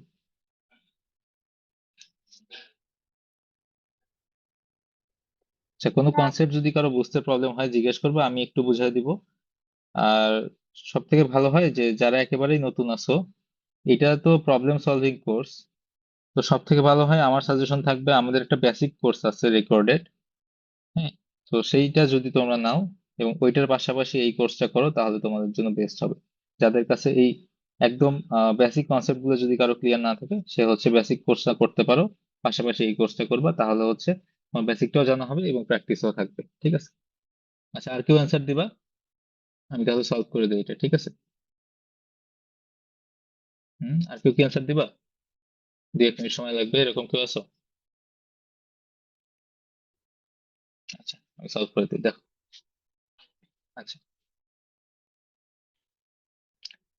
আচ্ছা, কোনো কনসেপ্ট যদি কারো বুঝতে প্রবলেম হয় জিজ্ঞেস করবো, আমি একটু বুঝাই দিব। আর সব থেকে ভালো হয় যে যারা একেবারেই নতুন আছো, এটা তো প্রবলেম সলভিং কোর্স, তো সব থেকে ভালো হয় আমার সাজেশন থাকবে আমাদের একটা বেসিক কোর্স আছে রেকর্ডেড। হ্যাঁ, তো সেইটা যদি তোমরা নাও এবং ওইটার পাশাপাশি এই কোর্সটা করো, তাহলে তোমাদের জন্য বেস্ট হবে। যাদের কাছে এই একদম বেসিক কনসেপ্ট গুলো যদি কারো ক্লিয়ার না থাকে, সে হচ্ছে বেসিক কোর্সটা করতে পারো, পাশাপাশি এই কোর্সটা করবা, তাহলে হচ্ছে তোমার বেসিকটাও জানা হবে এবং প্র্যাকটিসও থাকবে, ঠিক আছে। আচ্ছা, আর কেউ অ্যান্সার দিবা? আমি তাহলে সলভ করে দিই এটা, ঠিক আছে। আর কেউ কি অ্যান্সার দিবা? 2-1 মিনিট সময় লাগবে, এরকম কেউ আছো? আচ্ছা, আমি সলভ করে দিই, দেখো। আচ্ছা,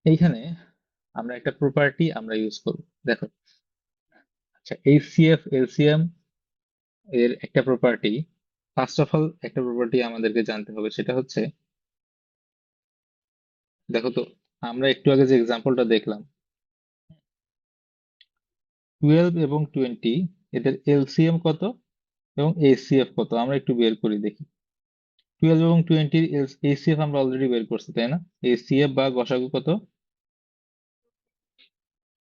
এইখানে আমরা একটা প্রপার্টি আমরা ইউজ করব। দেখো, আচ্ছা, এইচসিএফ এলসিএম এর একটা প্রপার্টি, ফার্স্ট অফ অল একটা প্রপার্টি আমাদেরকে জানতে হবে, সেটা হচ্ছে, দেখো তো, আমরা একটু আগে যে এক্সাম্পলটা দেখলাম, 12 এবং 20, এদের এলসিএম কত এবং এইচসিএফ কত, আমরা একটু বের করি দেখি। 12 এবং 20 এইচসিএফ আমরা অলরেডি বের করছি, তাই না? এইচসিএফ বা গসাগু কত?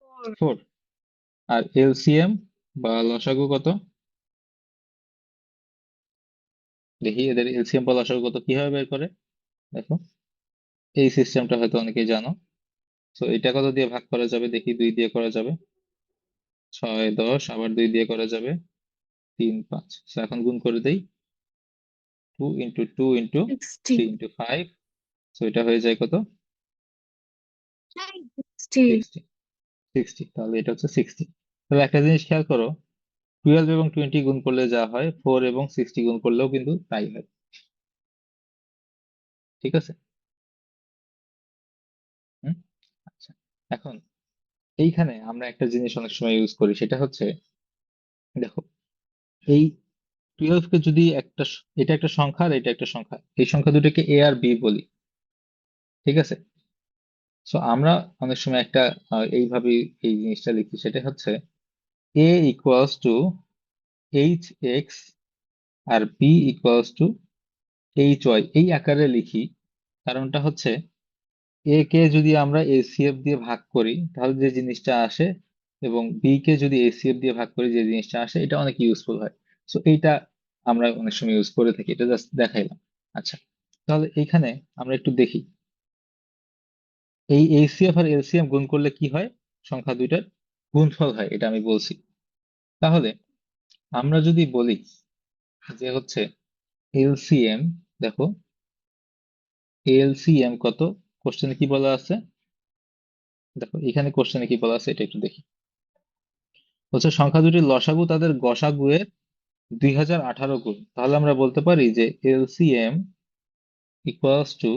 4. 4। আর এলসিএম বা লসাগু কত? দেখি এদের এলসিএম বা লসাগু কত, কিভাবে বের করে। দেখো, এই সিস্টেমটা হয়তো অনেকেই জানো। তো এটা কত দিয়ে ভাগ করা যাবে দেখি? 2 দিয়ে করা যাবে, 6 10, আবার 2 দিয়ে করা যাবে, 3 5। তো এখন গুণ করে দেই, 2 ইন্টু 2 ইন্টু 60. 3 ইন্টু 5। তো এটা হয়ে যায় কত? 60. 60। 60, তাহলে এটা হচ্ছে 60। তাহলে একটা জিনিস খেয়াল করো, 12 এবং 20 গুণ করলে যা হয়, 4 এবং 60 গুণ করলেও কিন্তু তাই হয়। ঠিক আছে? হুম। আচ্ছা, এখন এইখানে আমরা একটা জিনিস অনেক সময় ইউজ করি, সেটা হচ্ছে, দেখো, এই 12 কে যদি এটা একটা সংখ্যা আর এটা একটা সংখ্যা, এই সংখ্যা দুটোকে এ আর বি বলি। ঠিক আছে? সো আমরা অনেক সময় একটা এইভাবে এই জিনিসটা লিখি, সেটা হচ্ছে A equals to H X আর B equals to H Y, এই আকারে লিখি। কারণটা হচ্ছে, এ কে যদি আমরা এসিএফ দিয়ে ভাগ করি তাহলে যে জিনিসটা আসে, এবং বি কে যদি এসিএফ দিয়ে ভাগ করি যে জিনিসটা আসে, এটা অনেক ইউজফুল হয়। সো এইটা আমরা অনেক সময় ইউজ করে থাকি, এটা জাস্ট দেখাইলাম। আচ্ছা, তাহলে এইখানে আমরা একটু দেখি, এই এইচসিএফ আর এলসিএম গুণ করলে কি হয়? সংখ্যা দুইটার গুণফল হয়, এটা আমি বলছি। তাহলে আমরা যদি বলি যে হচ্ছে এলসিএম, দেখো এলসিএম কত, কোশ্চেনে কি বলা আছে? দেখো এখানে কোশ্চেনে কি বলা আছে এটা একটু দেখি। হচ্ছে সংখ্যা দুটির লসাগু তাদের গসাগু এর 2018 গুণ। তাহলে আমরা বলতে পারি যে LCM equals to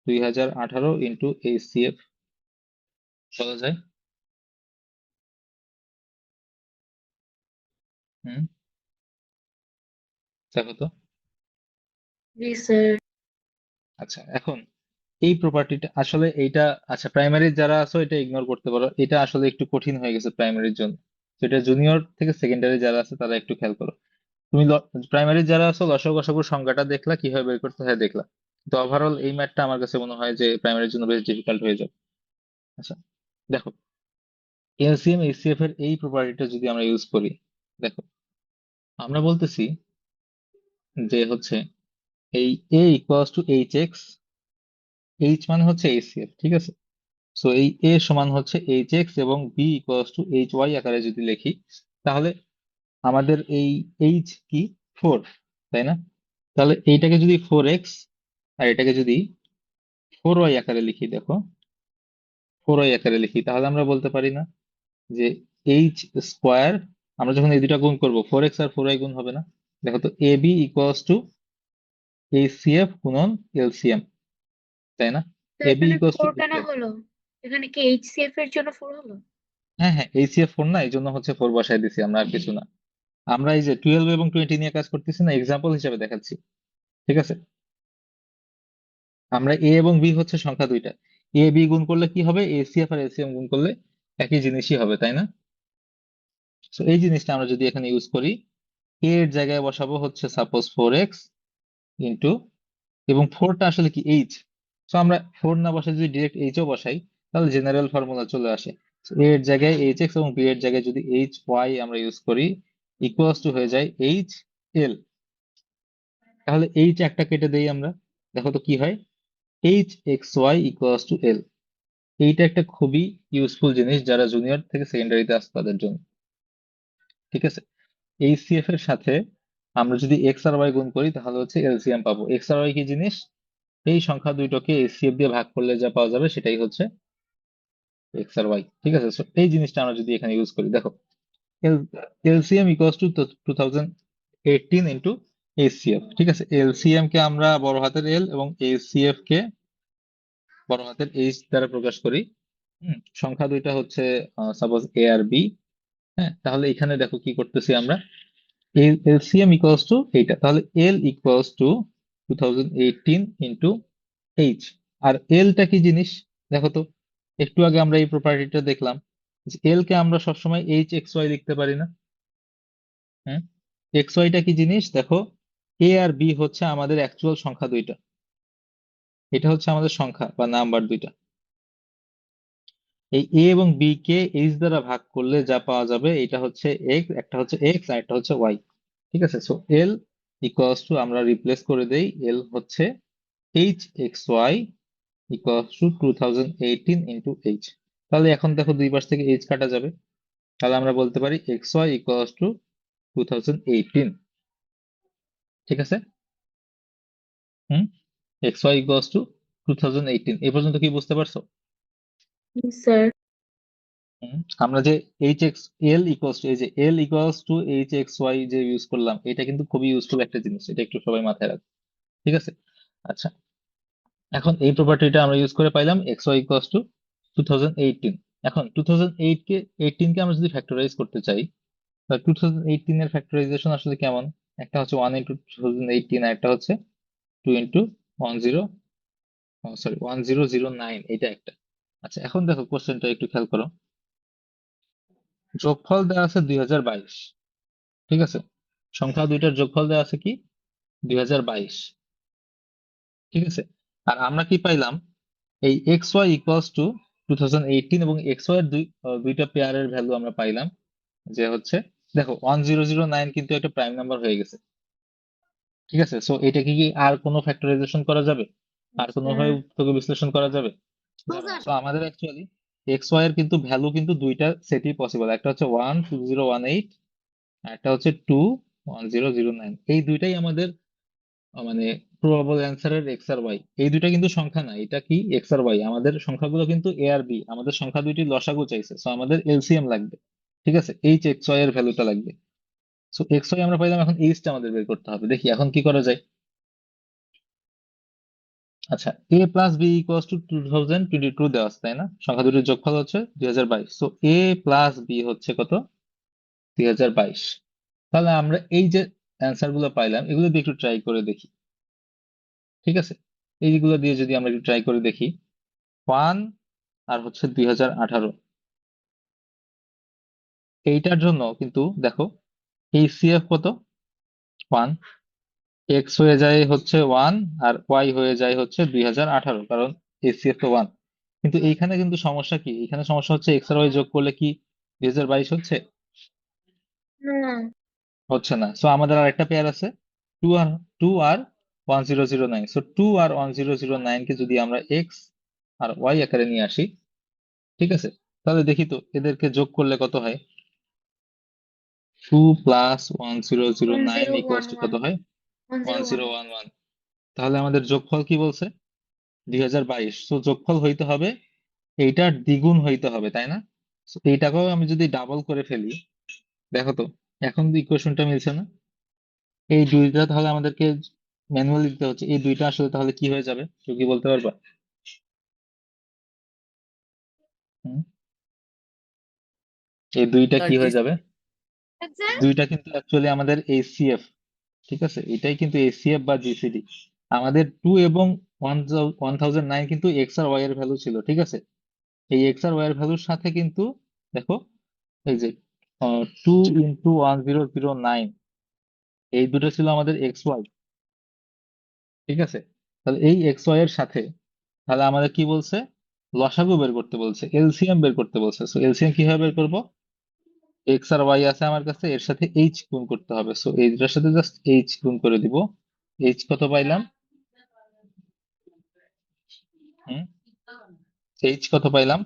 2018 into HCF, বলা যায়। হুম, দেখো তো। জি স্যার। আচ্ছা, এখন এই প্রপার্টিটা আসলে এইটা, আচ্ছা, প্রাইমারি যারা আছো এটা ইগনোর করতে পারো, এটা আসলে একটু কঠিন হয়ে গেছে প্রাইমারির জন্য। তো এটা জুনিয়র থেকে সেকেন্ডারি যারা আছে তারা একটু খেয়াল করো। তুমি প্রাইমারি যারা আছো লসাগু গসাগুর সংখ্যাটা দেখলা, কিভাবে বের করতে হয় দেখলা, তো ওভারঅল এই ম্যাথটা আমার কাছে মনে হয় যে প্রাইমারির জন্য বেশ ডিফিকাল্ট হয়ে যাবে। আচ্ছা, দেখো, এলসিএম এইচসিএফ এর এই প্রপার্টিটা যদি আমরা ইউজ করি, দেখো আমরা বলতেছি যে হচ্ছে এই A equals to H X, H মানে হচ্ছে এইচসিএফ, ঠিক আছে? সো এই এ সমান হচ্ছে এইচ এক্স এবং b equals to H y আকারে যদি লিখি, তাহলে আমাদের এই এইচ কি? 4, তাই না? তাহলে এইটাকে যদি 4x আর এটাকে যদি 4y আকারে লিখি, দেখো 4y আকারে লিখি, তাহলে আমরা বলতে পারি না যে এইচ স্কোয়ার, আমরা যখন এই দুটা গুণ করবো 4x আর 4y গুণ হবে না? দেখো তো, A B equals two HCF গুণন এলসিএম, তাই না? তো এ বি এখানে ইকুয়ালস টু 4 কেন হলো? এখানে কি এইচসিএফ এর জন্য 4 হলো? হ্যাঁ হ্যাঁ, এইচসিএফ 4 না, এই জন্য হচ্ছে 4 বসাই দিছি আমরা, আর কিছু না। আমরা এই যে 12 এবং 20 নিয়ে কাজ করতেছি না, এক্সাম্পল হিসেবে দেখাচ্ছি। ঠিক আছে? আমরা এ এবং বি হচ্ছে সংখ্যা দুইটা, এ বি গুণ করলে কি হবে? এসিএফ আর এলসিএম গুণ করলে একই জিনিসই হবে, তাই না? তো এই জিনিসটা আমরা যদি এখানে ইউজ করি, এ এর জায়গায় বসাবো হচ্ছে সাপোজ 4x ইন্টু, এবং 4টা আসলে কি? এইচ। তো আমরা 4 না বসাই যদি ডিরেক্ট এইচও বসাই, তাহলে জেনারেল ফর্মুলা চলে আসে। So, a এর জায়গায় এইচ এক্স এবং বি এর জায়গায় যদি এইচ ওয়াই আমরা ইউজ করি, ইকুয়ালস টু হয়ে যায় এইচ এল। তাহলে এইচ একটা কেটে দেই আমরা, দেখো তো কি হয়? H x Y equals to L. এইটা একটা খুবই ইউজফুল জিনিস যারা জুনিয়র থেকে সেকেন্ডারিতে আসে তাদের জন্য। ঠিক আছে? এইচসিএফ এর সাথে আমরা যদি এক্স আর ওয়াই গুণ করি তাহলে হচ্ছে এলসিএম পাবো। এক্স আর ওয়াই কি জিনিস? এই সংখ্যা দুইটাকে এইচসিএফ দিয়ে ভাগ করলে যা পাওয়া যাবে সেটাই হচ্ছে এক্স আর ওয়াই। ঠিক আছে? So, এই জিনিসটা আমরা যদি এখানে ইউজ করি, দেখো LCM equals to 2018 into HCF. ঠিক আছে? এলসিএম কে আমরা বড় হাতের এল এবং এইচসিএফ কে বড় হাতের এইচ দ্বারা প্রকাশ করি। সংখ্যা দুইটা হচ্ছে সাপোজ এ আর বি। হ্যাঁ, তাহলে এখানে দেখো কি করতেছি আমরা, এলসিএম ইকুয়ালস টু এইটা, তাহলে এল ইকুয়ালস টু 2018 ইন্টু এইচ। আর এলটা কি জিনিস দেখো তো, একটু আগে আমরা এই প্রপার্টিটা দেখলাম যে এল কে আমরা সবসময় এইচ এক্স ওয়াই লিখতে পারি না। হুম, এক্স ওয়াইটা কি জিনিস দেখো, এ আর বি হচ্ছে আমাদের অ্যাকচুয়াল সংখ্যা দুইটা, এটা হচ্ছে আমাদের সংখ্যা বা নাম্বার দুইটা। এই এ এবং বি কে এইচ দ্বারা ভাগ করলে যা পাওয়া যাবে এটা হচ্ছে এক্স, একটা হচ্ছে এক্স আর একটা হচ্ছে ওয়াই। ঠিক আছে, সো এল ইকুয়ালস টু আমরা রিপ্লেস করে দেই, এল হচ্ছে h x Y equals to 2018 into h. তাহলে এখন দেখো দুই পাশ থেকে এইচ কাটা যাবে, তাহলে আমরা বলতে পারি এক্স ওয়াই ইকুয়ালস টু 2018। ঠিক আছে, এক্স ওয়াই ইকুয়ালস টু 2018। এই পর্যন্ত কি বুঝতে পারছো? Yes, sir. আমরা যে H X L equals to, এই যে L equals to H x Y যে ইউজ করলাম, এটা কিন্তু খুবই ইউজফুল একটা জিনিস, এটা একটু সবাই মাথায় রাখবে। ঠিক আছে, আচ্ছা, এখন এই প্রপার্টিটা আমরা ইউজ করে পাইলাম এক্স ওয়াই ইকুয়ালস টু 2018। এখন 2018 কে আমরা যদি ফ্যাক্টরাইজ করতে চাই, তাহলে 2018 এর ফ্যাক্টরাইজেশন আসলে কেমন? একটা হচ্ছে 1 ইন্টু 2018 আর একটা হচ্ছে 2 ইন্টু 1009, এটা একটা। আচ্ছা, এখন দেখো কোশ্চেনটা একটু খেয়াল করো, যোগফল দেওয়া আছে 2022। ঠিক আছে, সংখ্যা দুইটার যোগফল দেওয়া আছে কি 2022। ঠিক আছে, আর আমরা কি পাইলাম, এই এক্স ওয়াই ইকুয়ালস টু 2018 এবং এক্স ওয়াই এর দুইটা পেয়ারের ভ্যালু আমরা পাইলাম, যে হচ্ছে দেখো 1009 কিন্তু একটা প্রাইম নাম্বার হয়ে গেছে। ঠিক আছে, সো এটা কি কি আর কোনো ফ্যাক্টরাইজেশন করা যাবে, আর Yes, কোনো sir. ভাবে উত্তকে বিশ্লেষণ করা যাবে? যাবে না। স্যার তো আমাদের অ্যাকচুয়ালি এক্স ওয়াই এর কিন্তু ভ্যালু কিন্তু দুইটা সেটই পসিবল, একটা হচ্ছে 12018 আর একটা হচ্ছে 21009। এই দুইটাই আমাদের মানে প্রবাবল অ্যান্সারের এক্স আর ওয়াই। এই দুইটা কিন্তু সংখ্যা না, এটা কি এক্স আর ওয়াই, আমাদের সংখ্যাগুলো কিন্তু এ আর বি, আমাদের সংখ্যা দুইটি লসাগু চাইছে, সো আমাদের এলসিএম লাগবে। ঠিক আছে, এইচ এক্স ওয়াই এর ভ্যালুটা লাগবে। সো এক্স ওয়াই আমরা পাইলাম, এখন এইচটা আমাদের বের করতে হবে, দেখি এখন কি করা যায়। আচ্ছা, এ প্লাস বি ইকুয়ালস টু 2022 দেওয়া আছে তাই না, সংখ্যা দুটির যোগফল হচ্ছে 2022, সো এ প্লাস বি হচ্ছে কত 2022। তাহলে আমরা এই যে অ্যান্সার গুলো পাইলাম এগুলো দিয়ে একটু ট্রাই করে দেখি। ঠিক আছে, এইগুলো দিয়ে যদি আমরা একটু ট্রাই করে দেখি, 1 আর হচ্ছে 2018, এইটার জন্য কিন্তু দেখো এই সিএফ কত 1, এক্স হয়ে যায় হচ্ছে 1 আর ওয়াই হয়ে যায় হচ্ছে 2018, কারণ এসিএফ তো 1। কিন্তু এইখানে কিন্তু সমস্যা কি, এখানে সমস্যা হচ্ছে এক্স আর ওয়াই যোগ করলে কি 2022 হচ্ছে? No. হচ্ছে না। সো আমাদের আর একটা পেয়ার আছে 2 আর 1009। সো 2 আর 1009 কে যদি আমরা এক্স আর ওয়াই আকারে নিয়ে আসি, ঠিক আছে, তাহলে দেখি তো এদেরকে যোগ করলে কত হয়। 2 প্লাস 1009 ইকুয়ালস টু কত 1011. হয় 101. 1011। তাহলে আমাদের যোগফল কি বলছে 2022। সো যোগফল হইতে হবে এইটার দ্বিগুণ হইতে হবে তাই না? So এইটাকেও আমি যদি ডাবল করে ফেলি, দেখো তো এখন ইকুয়েশনটা মিলছে না। এই দুইটা তাহলে আমাদেরকে ম্যানুয়ালি দিতে হচ্ছে, এই দুইটা আসলে তাহলে কি হয়ে যাবে কেউ কি বলতে পারবা? হুম, এই দুইটা কি হয়ে যাবে? স্যার দুইটা কিন্তু অ্যাকচুয়ালি আমাদের এইচসিএফ। ঠিক আছে, এটাই কিন্তু এইচসিএফ বা জিসিডি। আমাদের 2 এবং 1009 কিন্তু এক্স আর ওয়াই এর ভ্যালু ছিল। ঠিক আছে, এই এক্স আর ওয়াই এর ভ্যালুর সাথে কিন্তু দেখো এই যে 2 × 1009, এই দুটো ছিল আমাদের এক্স ওয়াই। ঠিক আছে, তাহলে এই এক্স ওয়াই এর সাথে তাহলে আমাদের কি বলছে, লসাগু বের করতে বলছে, এলসিএম বের করতে বলছে। সো এলসিএম কিভাবে বের করবো, এক্স আর ওয়াই আছে আমার কাছে, এর সাথে এইচ গুণ করতে হবে। সো এই দুটার সাথে জাস্ট এইচ গুণ করে দিব। এইচ কত পাইলাম, হুম, এইচ কত পাইলাম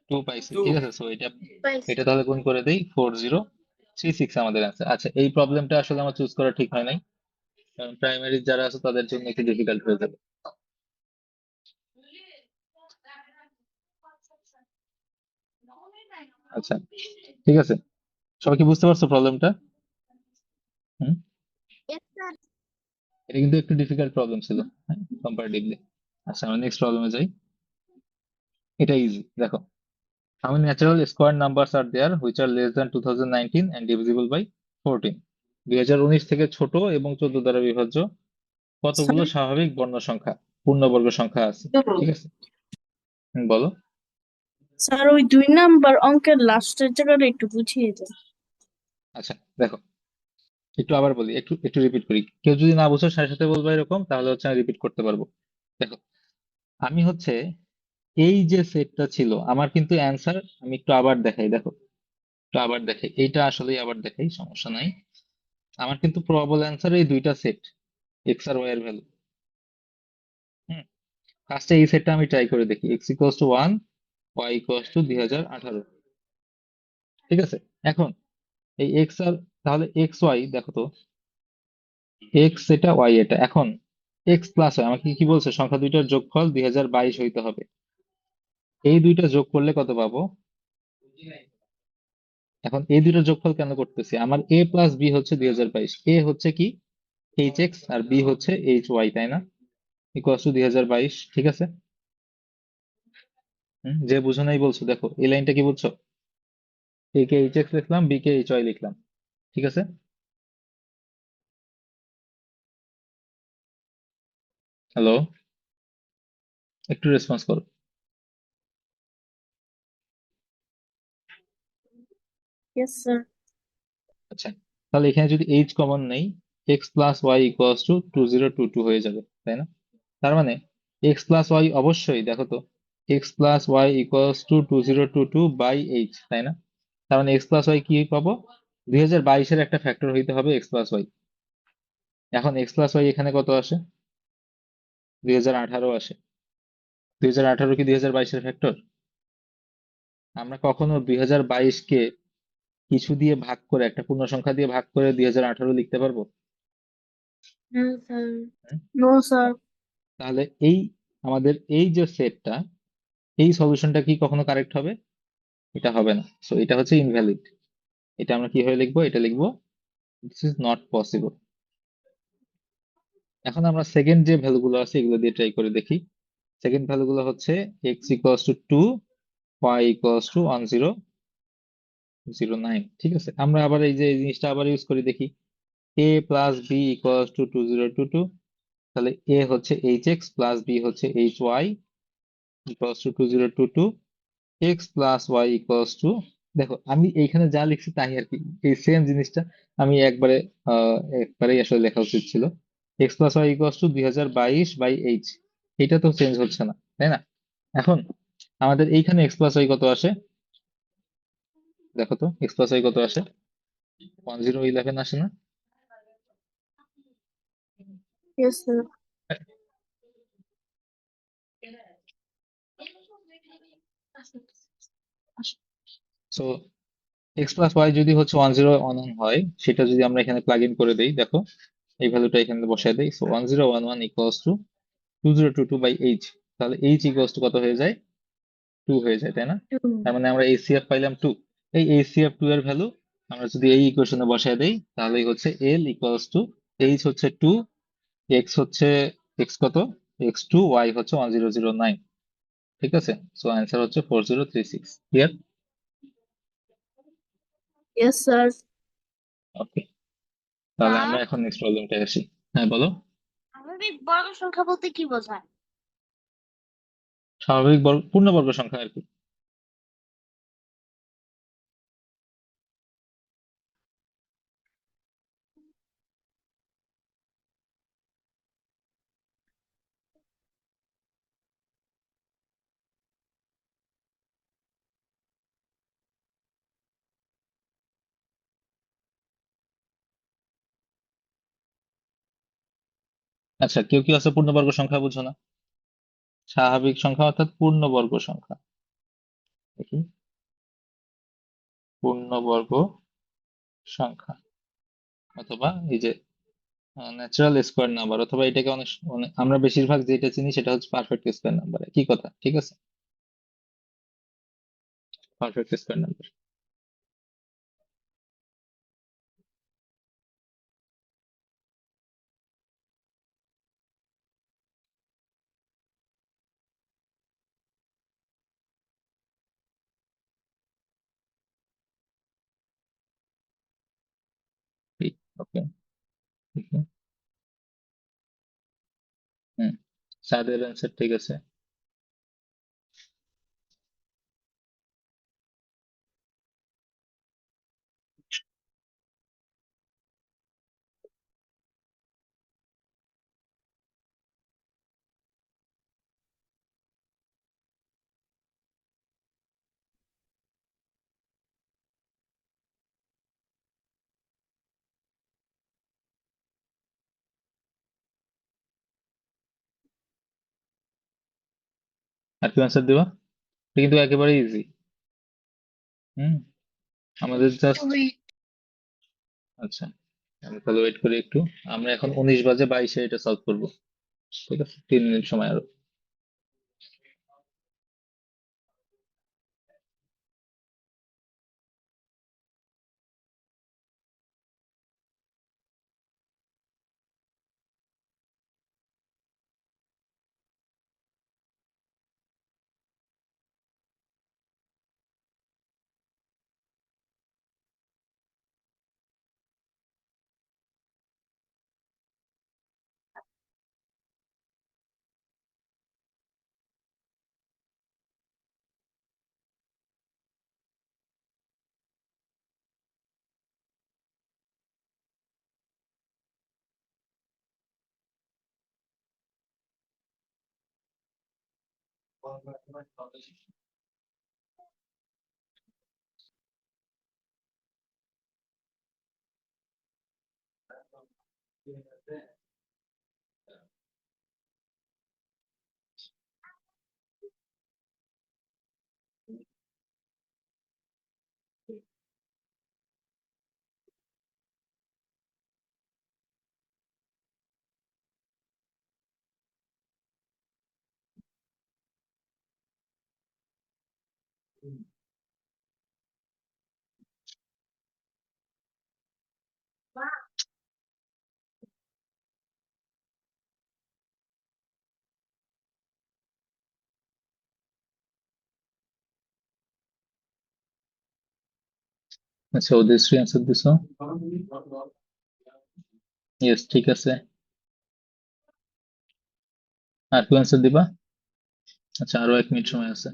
2 পাইছি। ঠিক আছে, সো এটা Spicy. এটা তাহলে গুণ করে দেই 4036 আমাদের অ্যান্সার। আচ্ছা, এই প্রবলেমটা আসলে আমার চুজ করা ঠিক হয় নাই, কারণ প্রাইমারি যারা আছে তাদের জন্য একটু ডিফিকাল্ট হয়ে যাবে। আচ্ছা, ঠিক আছে, সবাই কি বুঝতে পারছো প্রবলেমটা? হুম, স্যার এটা কিন্তু একটু ডিফিকাল্ট প্রবলেম ছিল, হ্যাঁ, কম্পারেটিভলি। আচ্ছা আমরা নেক্সট প্রবলেমে যাই। এটা ইজি, দেখো how many natural square numbers are there which are less than 2019 and divisible by 14? 2019 থেকে ছোট এবং 14 দ্বারা বিভাজ্য কতগুলো স্বাভাবিক বর্ণ সংখ্যা, পূর্ণবর্গ সংখ্যা আছে? ঠিক আছে, বলো। স্যার ওই 2 নাম্বার অঙ্কের লাস্টের জায়গাটা একটু বুঝিয়ে দেন। আচ্ছা দেখো, একটু আবার বলি, একটু একটু রিপিট করি, কেউ যদি না বুঝো সাথে সাথে বলবো, এরকম তাহলে হচ্ছে আমি রিপিট করতে পারবো। দেখো আমি হচ্ছে এই যে সেটটা ছিল আমার কিন্তু অ্যান্সার, আমি একটু আবার দেখাই, দেখো একটু আবার দেখাই, এইটা আসলেই আবার দেখাই, সমস্যা নাই। আমার কিন্তু প্রবাবল অ্যান্সার এই দুইটা সেট, এক্স আর ওয়াই এর ভ্যালু। হুম, ফার্স্টে এই সেটটা আমি ট্রাই করে দেখি, x equals to 1, y equals to 2018। ঠিক আছে, এখন এই এক্স আর, তাহলে এক্স ওয়াই দেখো তো, এক্স এটা ওয়াই এটা, এখন এক্স প্লাস ওয়াই আমাকে কি বলছে, সংখ্যা দুইটার যোগফল 2022 হইতে হবে। এই দুইটা যোগ করলে কত পাবো? এখন এই দুইটা যোগফল কেন করতেছি, আমার এ প্লাস বি হচ্ছে 2022, এ হচ্ছে কি এইচ এক্স আর বি হচ্ছে এইচ ওয়াই, তাই না? ইকুয়ালস টু 2022, ঠিক আছে। যে বুঝো নাই বলছো, দেখো এই লাইনটা কি বুঝছো, এ কে এইচ এক্স লিখলাম, বি কে এইচ ওয়াই লিখলাম, ঠিক আছে। হ্যালো, একটু রেসপন্স করো। Yes sir. আচ্ছা, তাহলে এখানে যদি এইচ কমন নেই, x plus y equals to 2022 হয়ে যাবে, তাই না? তার মানে এক্স প্লাস ওয়াই অবশ্যই, দেখো তো, x plus y equals to 2022 by h, তাই না? তার মানে এক্স প্লাস ওয়াই কি পাবো, 2022-এর একটা ফ্যাক্টর হইতে হবে এক্স প্লাস ওয়াই। এখন এক্স প্লাস ওয়াই এখানে কত আসে, 2018 আসে। 2018 কি 2022-এর ফ্যাক্টর? আমরা কখনো 2022-কে কিছু দিয়ে ভাগ করে, একটা পূর্ণ সংখ্যা দিয়ে ভাগ করে 2018 লিখতে পারবো? না স্যার। হুম? No sir. তাহলে এই আমাদের এই যে সেটটা, এই সলিউশনটা কি কখনো কারেক্ট হবে? এটা হবে না, সো এটা হচ্ছে ইনভ্যালিড। এটা আমরা কিভাবে লিখবো, এটা লিখবো দিস ইজ নট পসিবল। এখন আমরা সেকেন্ড যে ভ্যালুগুলো আছে এগুলো দিয়ে ট্রাই করে দেখি। সেকেন্ড ভ্যালুগুলো হচ্ছে x equals to 2, y equals to 1009। ঠিক আছে, আমরা আবার এই যে এই জিনিসটা আবার ইউজ করি দেখি, a plus b equals to 2022, তাহলে এ হচ্ছে এইচ এক্স প্লাস বি হচ্ছে h y equals to 2022, x plus y equals to, দেখো আমি এইখানে যা লিখছি তাই আর কি, এই সেম জিনিসটা আমি একবারেই আসলে লেখা উচিত ছিল, x plus y equals to 2022 by h, এটা তো চেঞ্জ হচ্ছে না, তাই না? এখন আমাদের এইখানে এক্স প্লাস ওয়াই কত আসে, দেখো তো এক্স প্লাস ওয়াই কত আসে, 1011 আসে না? Yes sir. So x plus y যদি হচ্ছে 1011 হয়, সেটা যদি আমরা এখানে প্লাগ ইন করে দেই, দেখো এই ভ্যালুটা এখানে বসায় দেই, so 1011 equals to 2022 by h, তাহলে এইচ ইকুয়ালস টু কত হয়ে যায়, 2 হয়ে যায়, তাই না? তার মানে আমরা এইচসিএফ পাইলাম 2। এই এইচসিএফ 2 এর ভ্যালু আমরা যদি এই ইকুয়েশনে বসায় দেই, তাহলেই হচ্ছে এল ইকুয়ালস টু, এইচ হচ্ছে 2, এক্স হচ্ছে, এক্স কত, এক্স 2, ওয়াই হচ্ছে 1009। ঠিক আছে, সো অ্যান্সার হচ্ছে 4036। ক্লিয়ার? Yes sir. ওকে, তাহলে স্যার আমরা এখন নেক্সট প্রবলেমটা আসি। হ্যাঁ বলো। স্বাভাবিক বর্গ সংখ্যা বলতে কি বোঝায়? স্বাভাবিক বর্গ, পূর্ণবর্গ সংখ্যা আর কি। আচ্ছা, কেউ কি আছে পূর্ণবর্গ সংখ্যা বুঝো না? স্বাভাবিক সংখ্যা অর্থাৎ পূর্ণবর্গ সংখ্যা, দেখি, পূর্ণবর্গ সংখ্যা অথবা এই যে ন্যাচারাল স্কোয়ার নাম্বার, অথবা এটাকে আমরা বেশিরভাগ যেটা চিনি সেটা হচ্ছে পারফেক্ট স্কোয়ার নাম্বার, কি কথা, ঠিক আছে, পারফেক্ট স্কোয়ার নাম্বার। ওকে, হুম, সাদের অ্যান্সার ঠিক আছে। আর কি অ্যান্সার দেবা? এটা কিন্তু একেবারে ইজি। হুম, আমাদের জাস্ট, Wait. আচ্ছা আমি তাহলে ওয়েট করি একটু। আমরা এখন 19 বাজে 22-এ এটা সলভ করবো, ঠিক আছে? 3 মিনিট সময় আরো। আচ্ছা, ওদেশী অ্যান্সার দিছো? ইয়েস, ঠিক আছে। আর কি অ্যান্সার দিবা? আচ্ছা, আরো 1 মিনিট সময় আছে।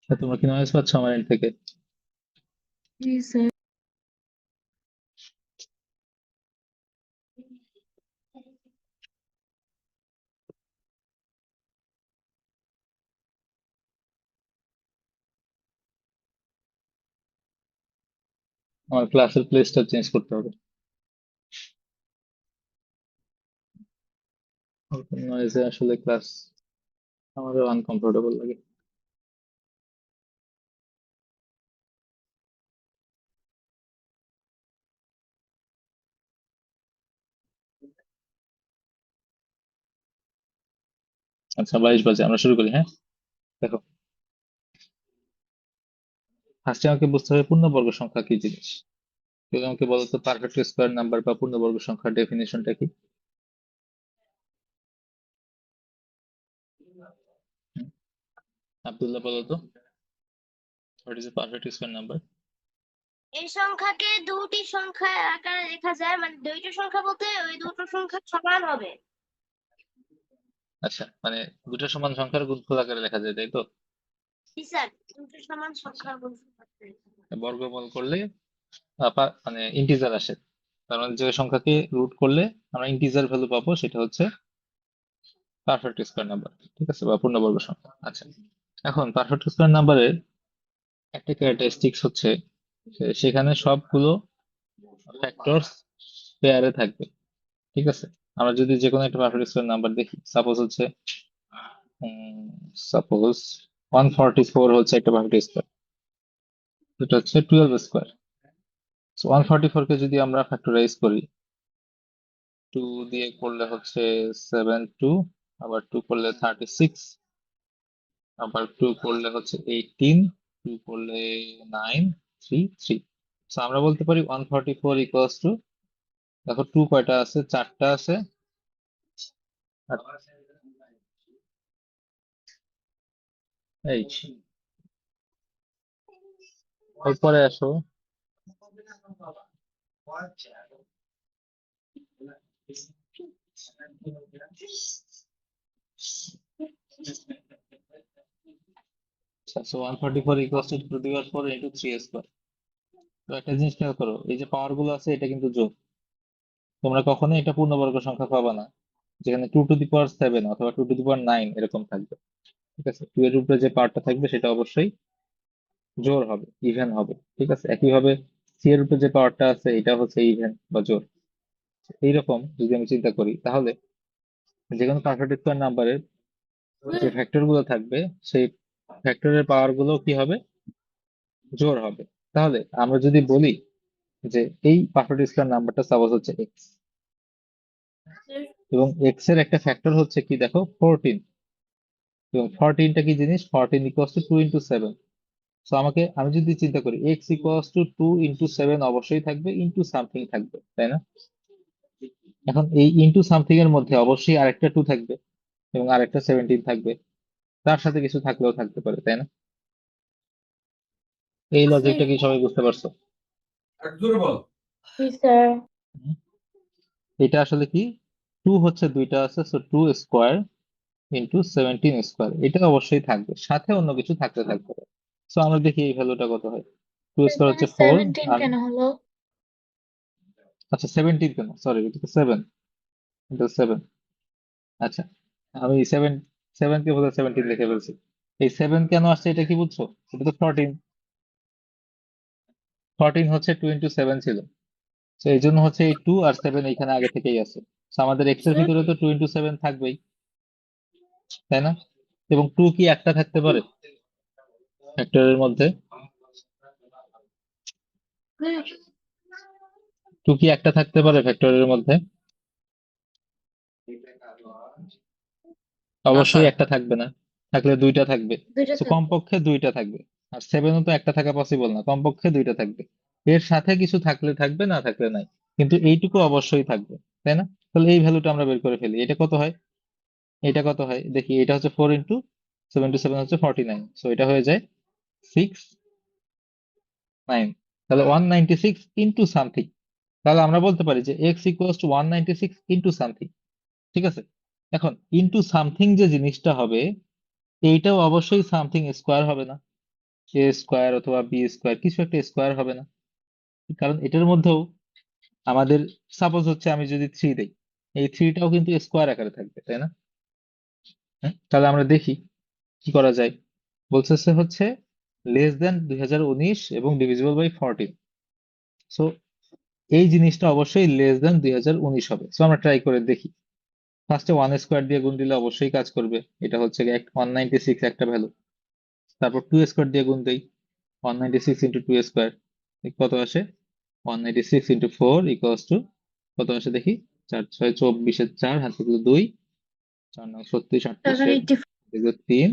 তোমরা কি নয়েজ পাচ্ছ আমার এন্ড থেকে? জি স্যার। আমার ক্লাসের প্লেসটা চেঞ্জ করতে হবে। নয়েজে আসলে ক্লাস আমারও আনকমফোর্টেবল লাগে। আচ্ছা, 22 বাজে, আমরা শুরু করি, হ্যাঁ? দেখো, ফার্স্টে আমাকে বুঝতে হবে পূর্ণবর্গ সংখ্যা কি জিনিস। কেউ আমাকে বলো তো, পারফেক্ট স্কোয়ার নাম্বার বা পূর্ণবর্গ সংখ্যার ডেফিনেশনটা কি? হুম, আব্দুল্লাহ বলো তো, what is a perfect square number? এই সংখ্যাকে দুটি সংখ্যার আকারে লেখা যায়, মানে দুইটি সংখ্যা বলতে ওই দুটো সংখ্যা সমান হবে। আচ্ছা, মানে দুটো সমান সংখ্যার গুণফল আকারে লেখা যায়, তাই তো? জি স্যার, দুটো সমান আচ্ছা, সংখ্যার গুণফল হবে। বর্গমূল করলে মানে ইন্টিজার আসে। তার মানে যে সংখ্যাকে রুট করলে আমরা ইন্টিজার ভ্যালু পাবো, সেটা হচ্ছে পারফেক্ট স্কোয়ার নাম্বার, ঠিক আছে, বা পূর্ণবর্গ সংখ্যা। আচ্ছা, এখন পারফেক্ট স্কোয়ার নাম্বারের একটা ক্যারেক্টারিস্টিক্স হচ্ছে সেখানে সবগুলো ফ্যাক্টরস পেয়ারে থাকবে, ঠিক আছে? আমরা যদি যে কোনো একটা পারফেক্ট স্কোয়ার নাম্বার দেখি, সাপোজ হচ্ছে সাপোজ 144 হচ্ছে একটা বাহুর স্কোয়ার, এটা হচ্ছে 12 স্কোয়ার। সো 144 কে যদি আমরা ফ্যাক্টরাইজ করি, 2 দিয়ে করলে হচ্ছে 72, আবার 2 করলে 36, আবার 2 করলে হচ্ছে 18, 2 করলে 9, 3, 3। সো আমরা বলতে পারি 144 ইকুয়ালস টু, দেখো 2 কয়টা আছে, 4টা আছে, আর এই এরপরে আসো, so 144 equals to 2 to the power 4 into 3 square. তো একটা জিনিস খেয়াল করো, এই যে পাওয়ার গুলো আছে এটা কিন্তু যোগ, তোমরা কখনোই এটা পূর্ণবর্গ সংখ্যা পাবা না যেখানে 2 টু দি পাওয়ার 7 অথবা 2 টু দি পাওয়ার 9 এরকম থাকবে। ঠিক আছে, 2 এর উপরে যে পাওয়ারটা থাকবে সেটা অবশ্যই জোড় হবে, ইভেন হবে। ঠিক আছে, একইভাবে সি এর উপরে যে পাওয়ারটা আছে এটা হচ্ছে ইভেন বা জোড়। এইরকম যদি আমি চিন্তা করি, তাহলে যে কোনো কনস্ট্যান্ট স্কয়ার নাম্বারের যে ফ্যাক্টর গুলো থাকবে সেই ফ্যাক্টরের পাওয়ার গুলো কি হবে, জোড় হবে। তাহলে আমরা যদি বলি যে এই কনস্ট্যান্ট স্কয়ার নাম্বারটা সাপোজ হচ্ছে এক্স, এবং এক্স এর একটা ফ্যাক্টর হচ্ছে কি দেখো 14, এবং 14টা কি জিনিস, 14 ইকুয়ালস টু 2 ইন্টু 7। সো আমি যদি চিন্তা করি এক্স ইকুয়ালস টু 2 ইন্টু 7 অবশ্যই থাকবে, ইন্টু সামথিং থাকবে, তাই না? এখন এই ইন্টু সামথিং এর মধ্যে অবশ্যই আরেকটা 2 থাকবে এবং আরেকটা 17 থাকবে, তার সাথে কিছু থাকলেও থাকতে পারে, তাই না? এই লজিকটা কি সবাই বুঝতে পারছো? জি স্যার। হুম। এটা আসলে কি, 2 হচ্ছে দুইটা আছে, সো 2 স্কোয়ার ইন্টু 17 স্কোয়ার, এটা অবশ্যই থাকবে, সাথে অন্য কিছু থাকতে থাকতে পারে। সো আমরা দেখি এই ভ্যালুটা কত হয়। 2 স্কোয়ার এখানে হচ্ছে 4, 17 আর কেন হলো? আচ্ছা 17 কেন, সরি এটা তো 7, এটা 7। আচ্ছা, আমি 7 কে বোধহয় 17 লিখে ফেলছি। এই 7 কেন আসছে এটা কি বুঝছো? এটা তো 14 হচ্ছে 2 ইন্টু 7 ছিল, তো এই জন্য হচ্ছে এই 2 আর 7 এখানে আগে থেকেই আছে। তো আমাদের এক্স এর স্যার ভিতরে তো 2 ইন্টু 7 থাকবেই, তাই না? এবং 2 কি একটা থাকতে পারে ফ্যাক্টরের মধ্যে? 2 কি একটা থাকতে পারে ফ্যাক্টরের মধ্যে? না অবশ্যই স্যার। একটা থাকবে না, থাকলে দুইটা থাকবে। দুইটা তো থাকবে। কমপক্ষে দুইটা থাকবে, আর 7ও তো একটা থাকা পসিবল না, কমপক্ষে দুইটা থাকবে। এর সাথে কিছু থাকলে থাকবে, না থাকলে নাই, কিন্তু এইটুকু অবশ্যই থাকবে, তাই না? তাহলে এই ভ্যালুটা আমরা বের করে ফেলি, এটা কত হয়, এটা কত হয় দেখি, এটা হচ্ছে 4 ইন্টু 7 টু 7 হচ্ছে 49, সো এটা হয়ে যায় 6, 9। তাহলে 196 ইন্টু সামথিং, তাহলে আমরা বলতে পারি যে x equals two 196 into something. ঠিক আছে, এখন ইন্টু সামথিং যে জিনিসটা হবে, এইটাও অবশ্যই সামথিং স্কোয়ার হবে না, এ স্কোয়ার অথবা বি স্কোয়ার, কিছু একটা স্কোয়ার হবে না, কারণ এটার মধ্যেও আমাদের সাপোজ হচ্ছে আমি যদি 3 দেই, এই 3টাও কিন্তু স্কোয়ার আকারে থাকবে, তাই না? হ্যাঁ, তাহলে আমরা দেখি কি করা যায়। বলতেছে হচ্ছে লেস দেন 2019 এবং ডিভিজিবল বাই 14। সো এই জিনিসটা অবশ্যই লেস দেন 2019 হবে। সো আমরা ট্রাই করে দেখি। ফার্স্টে 1 স্কোয়ার দিয়ে গুণ দিলে অবশ্যই কাজ করবে, এটা হচ্ছে 196 একটা ভ্যালু। তারপর 2 স্কোয়ার দিয়ে গুণ দেই, 196 ইন্টু 2 স্কোয়ার কত আসে, 196 ইন্টু 4 ইকুয়ালস টু কত আসে দেখি, 4 6 24 4, হাতে গুলো 2, 4 9 36, 38 784। 3,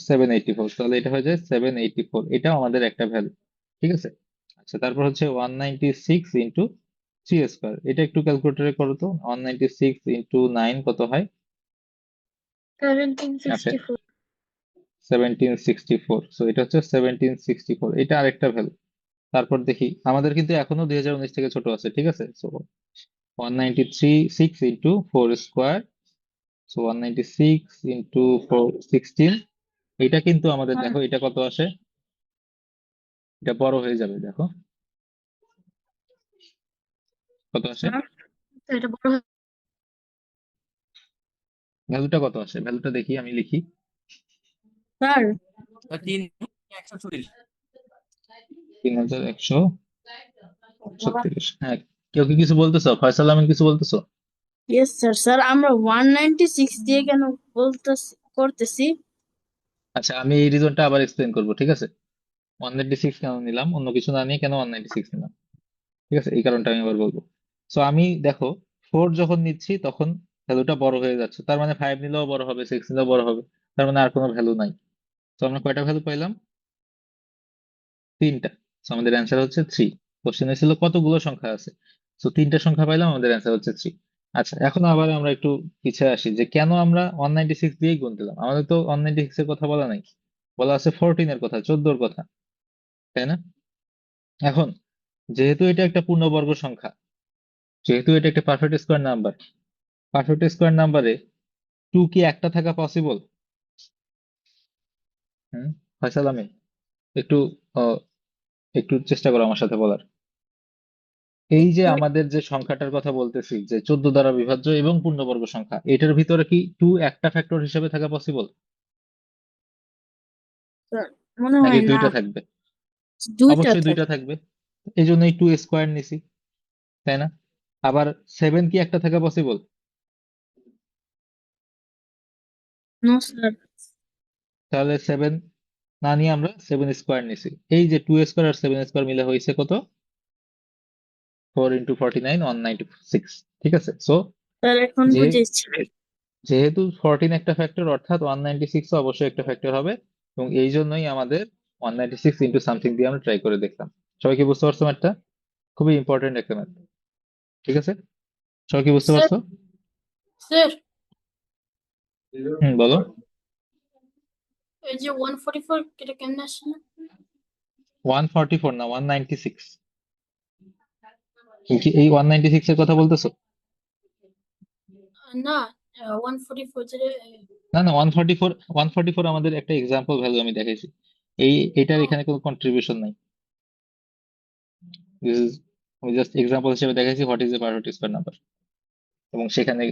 784। তাহলে এটা হয়ে যায় 784, এটাও আমাদের একটা ভ্যালু। ঠিক আছে, আচ্ছা তারপর হচ্ছে 196 ইন্টু 3 স্কোয়ার, এটা একটু ক্যালকুলেটরে করো তো, 196 ইন্টু 9 কত হয়? আচ্ছা 1764। 1764, সো এটা হচ্ছে 1764, এটা আরেকটা ভ্যালু। তারপর দেখি, আমাদের কিন্তু এখনো 2019 থেকে ছোট আছে, ঠিক আছে। So 193 into 4 square, so 196 into 4 16, এটা কিন্তু আমাদের দেখো এটা কত আসে, এটা বড় হয়ে যাবে, দেখো কত আসে, তো এটা বড় ভ্যালুটা কত আসে, ভ্যালুটা দেখি, আমি লিখি। স্যার। 3136। হ্যাঁ, কেউ কি কিছু বলতেছো, ফয়সাল আমিন কিছু বলতেছো? Yes sir. স্যার আমরা 196 দিয়ে কেন বলতেছি? করতেছি। আচ্ছা, আমি এই রিজনটা আবার এক্সপ্লেন করবো, ঠিক আছে? 196 কেন নিলাম, অন্য কিছু না নিয়ে কেন 196 নিলাম, ঠিক আছে? এই কারণটা আমি আবার বলবো। সো আমি দেখো 4 যখন নিচ্ছি তখন ভ্যালুটা বড় হয়ে যাচ্ছে, তার মানে 5 নিলেও বড় হবে, 6 নিলেও বড় হবে, তার মানে আর কোনো ভ্যালু নাই। তো আমরা কয়টা ভ্যালু পাইলাম? 3টা। সো আমাদের অ্যান্সার হচ্ছে 3। কোশ্চেনে ছিল কতগুলো সংখ্যা আছে, সো 3টা সংখ্যা পাইলাম, আমাদের অ্যান্সার হচ্ছে 3। আচ্ছা, এখন আবার আমরা একটু পিছিয়ে আসি যে কেন আমরা 196 দিয়েই গুণ দিলাম। আমাদের তো 196 এর কথা বলা নাই, বলা আছে 14 এর কথা, 14 এর কথা, তাই না? এখন যেহেতু এটা একটা পূর্ণবর্গ সংখ্যা, যেহেতু এটা একটা perfect square number, perfect square নাম্বারে 2 কি একটা থাকা পসিবল? হুম, ফয়সাল আমিন, একটু আহ, একটু চেষ্টা করো আমার সাথে বলার। এই যে আমাদের যে সংখ্যাটার কথা বলতেছি যে 14 দ্বারা বিভাজ্য এবং পূর্ণবর্গ সংখ্যা, এটার ভিতরে কি 2 একটা ফ্যাক্টর হিসেবে থাকা পসিবল, স্যার, মনে নাকি হয় না, দুইটা থাকবে? দুইটা অবশ্যই দুইটা থাকবে। থাকবে, এই জন্যই 2 স্কোয়ার নিছি, তাই না? আবার 7 কি একটা থাকা পসিবল? No sir. তাহলে 7 না নিয়ে আমরা 7 স্কোয়ার নিছি। এই যে 2 স্কোয়ার আর 7 স্কোয়ার মিলে হয়েছে কত? 4 ইন্টু 49, 196, ঠিক আছে? সো স্যার এখন যে বুঝেছি। যেহেতু 14 একটা ফ্যাক্টর, অর্থাৎ 196 অবশ্যই একটা ফ্যাক্টর হবে, এবং এই জন্যই আমাদের 196 ইন্টু সামথিং দিয়ে আমরা ট্রাই করে দেখলাম। সবাই কি বুঝতে পারছো ম্যাথটা? খুবই ইম্পর্টেন্ট একটা ম্যাথ, ঠিক আছে? সবাই কি বুঝতে স্যার, পারছো? স্যার, বলো। এই যে 144 এটা কেমনে আসলে? 144 না, 196। তুমি কি এই 196 এর কথা বলতেছো? না, 144 যেটা না না, 144, 144 আমাদের একটা এক্সাম্পল ভ্যালু আমি দেখাইছি। এটার এখানে কোনো কন্ট্রিবিউশন নাই। দিস ইজ, আমি জাস্ট এক্সাম্পল হিসেবে দেখাইছি what is a perfect square number, এবং সেখানে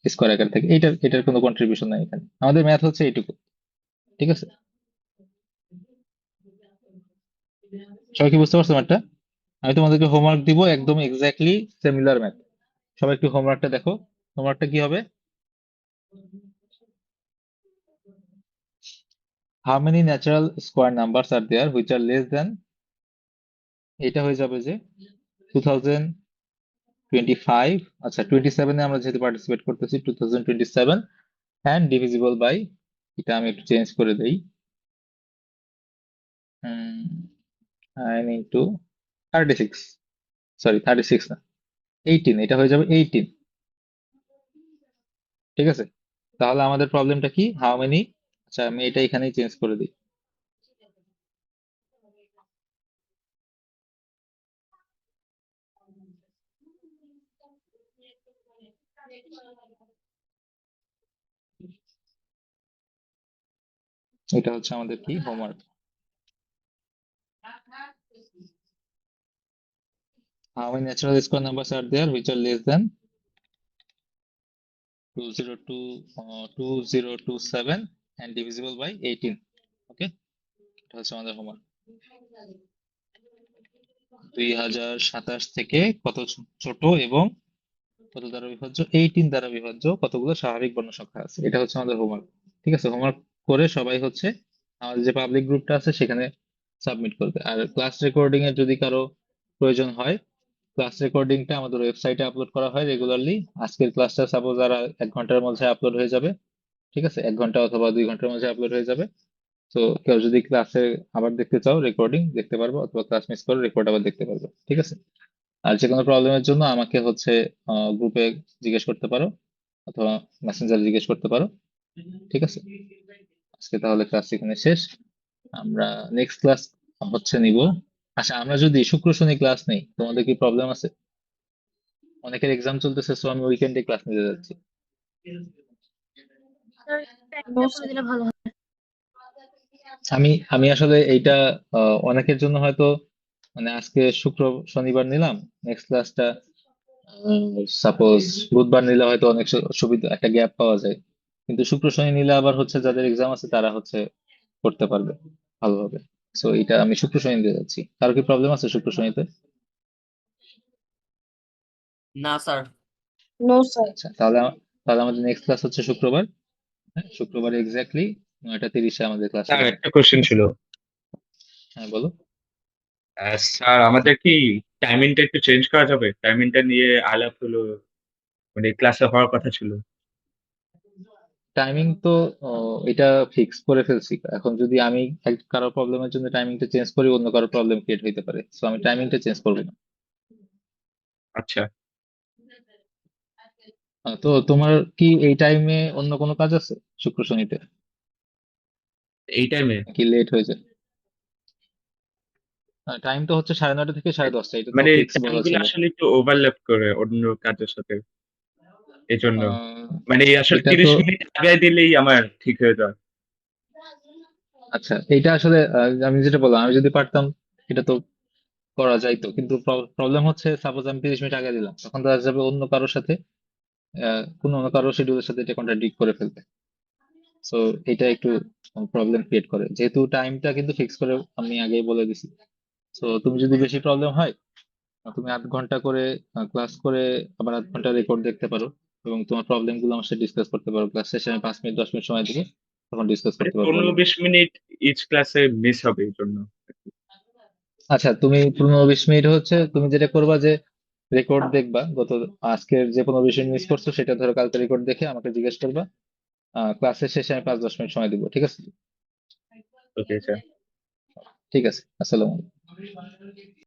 স্কোয়ার আকার থেকে এটার কোনো কন্ট্রিবিউশন নাই এখানে। আমাদের ম্যাথ হচ্ছে এইটুকু, ঠিক আছে? সবাই কি বুঝতে পারছো ম্যাথটা? আমি তোমাদেরকে হোমওয়ার্ক দিব, একদম এক্স্যাক্টলি সিমিলার ম্যাথ। সবাই একটু হোমওয়ার্কটা দেখো। হোমওয়ার্কটা কি হবে? How many natural square numbers are there which are less than, এটা হয়ে যাবে যে 2025, আচ্ছা 27 এ আমরা যেহেতু পার্টিসিপেট করতেছি, 2027 অ্যান্ড ডিভিজিবল বাই, এটা আমি একটু চেঞ্জ করে দেই, 9 ইন্টু 36, সরি 36 না, 18, এটা হয়ে যাবে 18, ঠিক আছে? তাহলে আমাদের প্রবলেমটা কি, হাউ মেনি, আচ্ছা আমি এটা এখানেই চেঞ্জ করে দিই। এটা হচ্ছে আমাদের কি homework. How many natural square numbers are there which are less than 2027 and divisible by 18, okay? এটা হচ্ছে আমাদের হোমওয়ার্ক। 2027 থেকে কত ছোট এবং কত দ্বারা বিভাজ্য, 18 দ্বারা বিভাজ্য কতগুলো স্বাভাবিক বর্ণ সংখ্যা আছে, এটা হচ্ছে আমাদের হোমওয়ার্ক, ঠিক আছে? হোমওয়ার্ক করে সবাই হচ্ছে আমাদের যে পাবলিক গ্রুপটা আছে সেখানে সাবমিট করবে। আর ক্লাস রেকর্ডিং এর যদি কারো প্রয়োজন হয়, ক্লাস রেকর্ডিংটা আমাদের ওয়েবসাইটে আপলোড করা হয় রেগুলারলি। আজকের ক্লাসটা সাপোজ আর 1 ঘন্টার মধ্যে আপলোড হয়ে যাবে, ঠিক আছে? 1 ঘন্টা অথবা 2 ঘন্টার মধ্যে আপলোড হয়ে যাবে। তো কেউ যদি ক্লাসে আবার দেখতে চাও, রেকর্ডিং দেখতে পারবো, অথবা ক্লাস মিস করে রেকর্ড আবার দেখতে পারবো, ঠিক আছে? আর যে কোনো প্রবলেমের জন্য আমাকে হচ্ছে গ্রুপে জিজ্ঞেস করতে পারো, অথবা মেসেঞ্জারে জিজ্ঞেস করতে পারো, ঠিক আছে? আজকে তাহলে ক্লাস এখানে শেষ। আমরা নেক্সট ক্লাস হচ্ছে নিব, আচ্ছা আমরা যদি শুক্র শনি ক্লাস নেই, তোমাদের কি প্রবলেম আছে? অনেকের এক্সাম চলতেছে, সো আমি উইকেন্ডে ক্লাস নিতে যাচ্ছি। স্যার টাইমটা করে দিলে ভালো হয়। আমি আমি আসলে এইটা অনেকের জন্য হয়তো, মানে আজকে শুক্র শনিবার নিলাম, নেক্সট ক্লাসটা সাপোজ বুধবার নিলে হয়তো অনেক সুবিধা, একটা গ্যাপ পাওয়া যায়। কিন্তু শুক্র শনি নিলে আবার হচ্ছে যাদের এক্সাম আছে তারা হচ্ছে করতে পারবে ভালোভাবে। সো এটা আমি শুক্র শনি নিতে যাচ্ছি। কারো কি প্রবলেম আছে শুক্র শনিতে? না স্যার। No sir. আচ্ছা, তাহলে আমাদের নেক্সট ক্লাস হচ্ছে শুক্রবার। হ্যাঁ, শুক্রবার এক্স্যাক্টলি 9:30-এ আমাদের ক্লাস স্যার শুরু হবে। একটা কোশ্চেন ঠিক আছে? ছিল। হ্যাঁ, বলো। স্যার আমাদের কি টাইমিংটা একটু চেঞ্জ করা যাবে? টাইমিংটা নিয়ে আলাপ হলো, মানে ক্লাসে হওয়ার কথা ছিল। টাইমিং তো এটা ফিক্স করে ফেলছি। এখন যদি আমি কারো প্রবলেমের জন্য টাইমিংটা চেঞ্জ করি, অন্য কারো প্রবলেম ক্রিয়েট হইতে পারে, সো আমি টাইমিংটা চেঞ্জ করবো না। আচ্ছা, তো তোমার কি এই টাইমে অন্য কোনো কাজ আছে শুক্র শনিতে, এই টাইমে কি লেট হয়ে যায়? টাইম তো হচ্ছে 9:30 থেকে 10:30, এটা তো মানে ফিক্স বলা টাইমগুলো ছিল। আসলে একটু ওভারল্যাপ করে অন্য কাজের সাথে, এই জন্য আহ, মানে আসলে এটা তো 30 মিনিট আগে দিলেই আমার ঠিক হয়ে যায়। আচ্ছা, এটা আসলে আমি যেটা বললাম, আমি যদি পারতাম এটা তো করা যাইতো, কিন্তু প্রবলেম হচ্ছে সাপোজ আমি 30 মিনিট আগে দিলাম, তখন দেখা যাবে অন্য কারোর সাথে কোনো অন্য কারোর শিডিউলের সাথে এটা কন্ট্রাডিক্ট করে ফেলবে। সো এটা একটু প্রবলেম ক্রিয়েট করে, যেহেতু টাইমটা কিন্তু ফিক্স করে আমি আগেই বলে দিছি। সো তুমি যদি বেশি প্রবলেম হয়, তুমি 8 ঘন্টা করে ক্লাস করে আবার 8 ঘন্টা রেকর্ড দেখতে পারো, এবং তোমার প্রবলেম গুলো আমার সাথে ডিসকাস করতে পারো। ক্লাস শেষে আমি 5 মিনিট 10 মিনিট সময় দিকে তখন ডিসকাস মানে করতে পারবো 15-20 মিনিট ইচ ক্লাসে মিস হবে এই জন্য। আচ্ছা, তুমি 15-20 মিনিট হচ্ছে তুমি যেটা করবা যে রেকর্ড দেখবা, আজকের যে 15-20 মিনিট মিস করছো সেটা ধরো কালকে রেকর্ড দেখে আমাকে জিজ্ঞেস করবা। ক্লাসের শেষে আমি 5-10 মিনিট সময় দিব, ঠিক আছে? Okay sir. ঠিক আছে, আসসালামু আলাইকুম।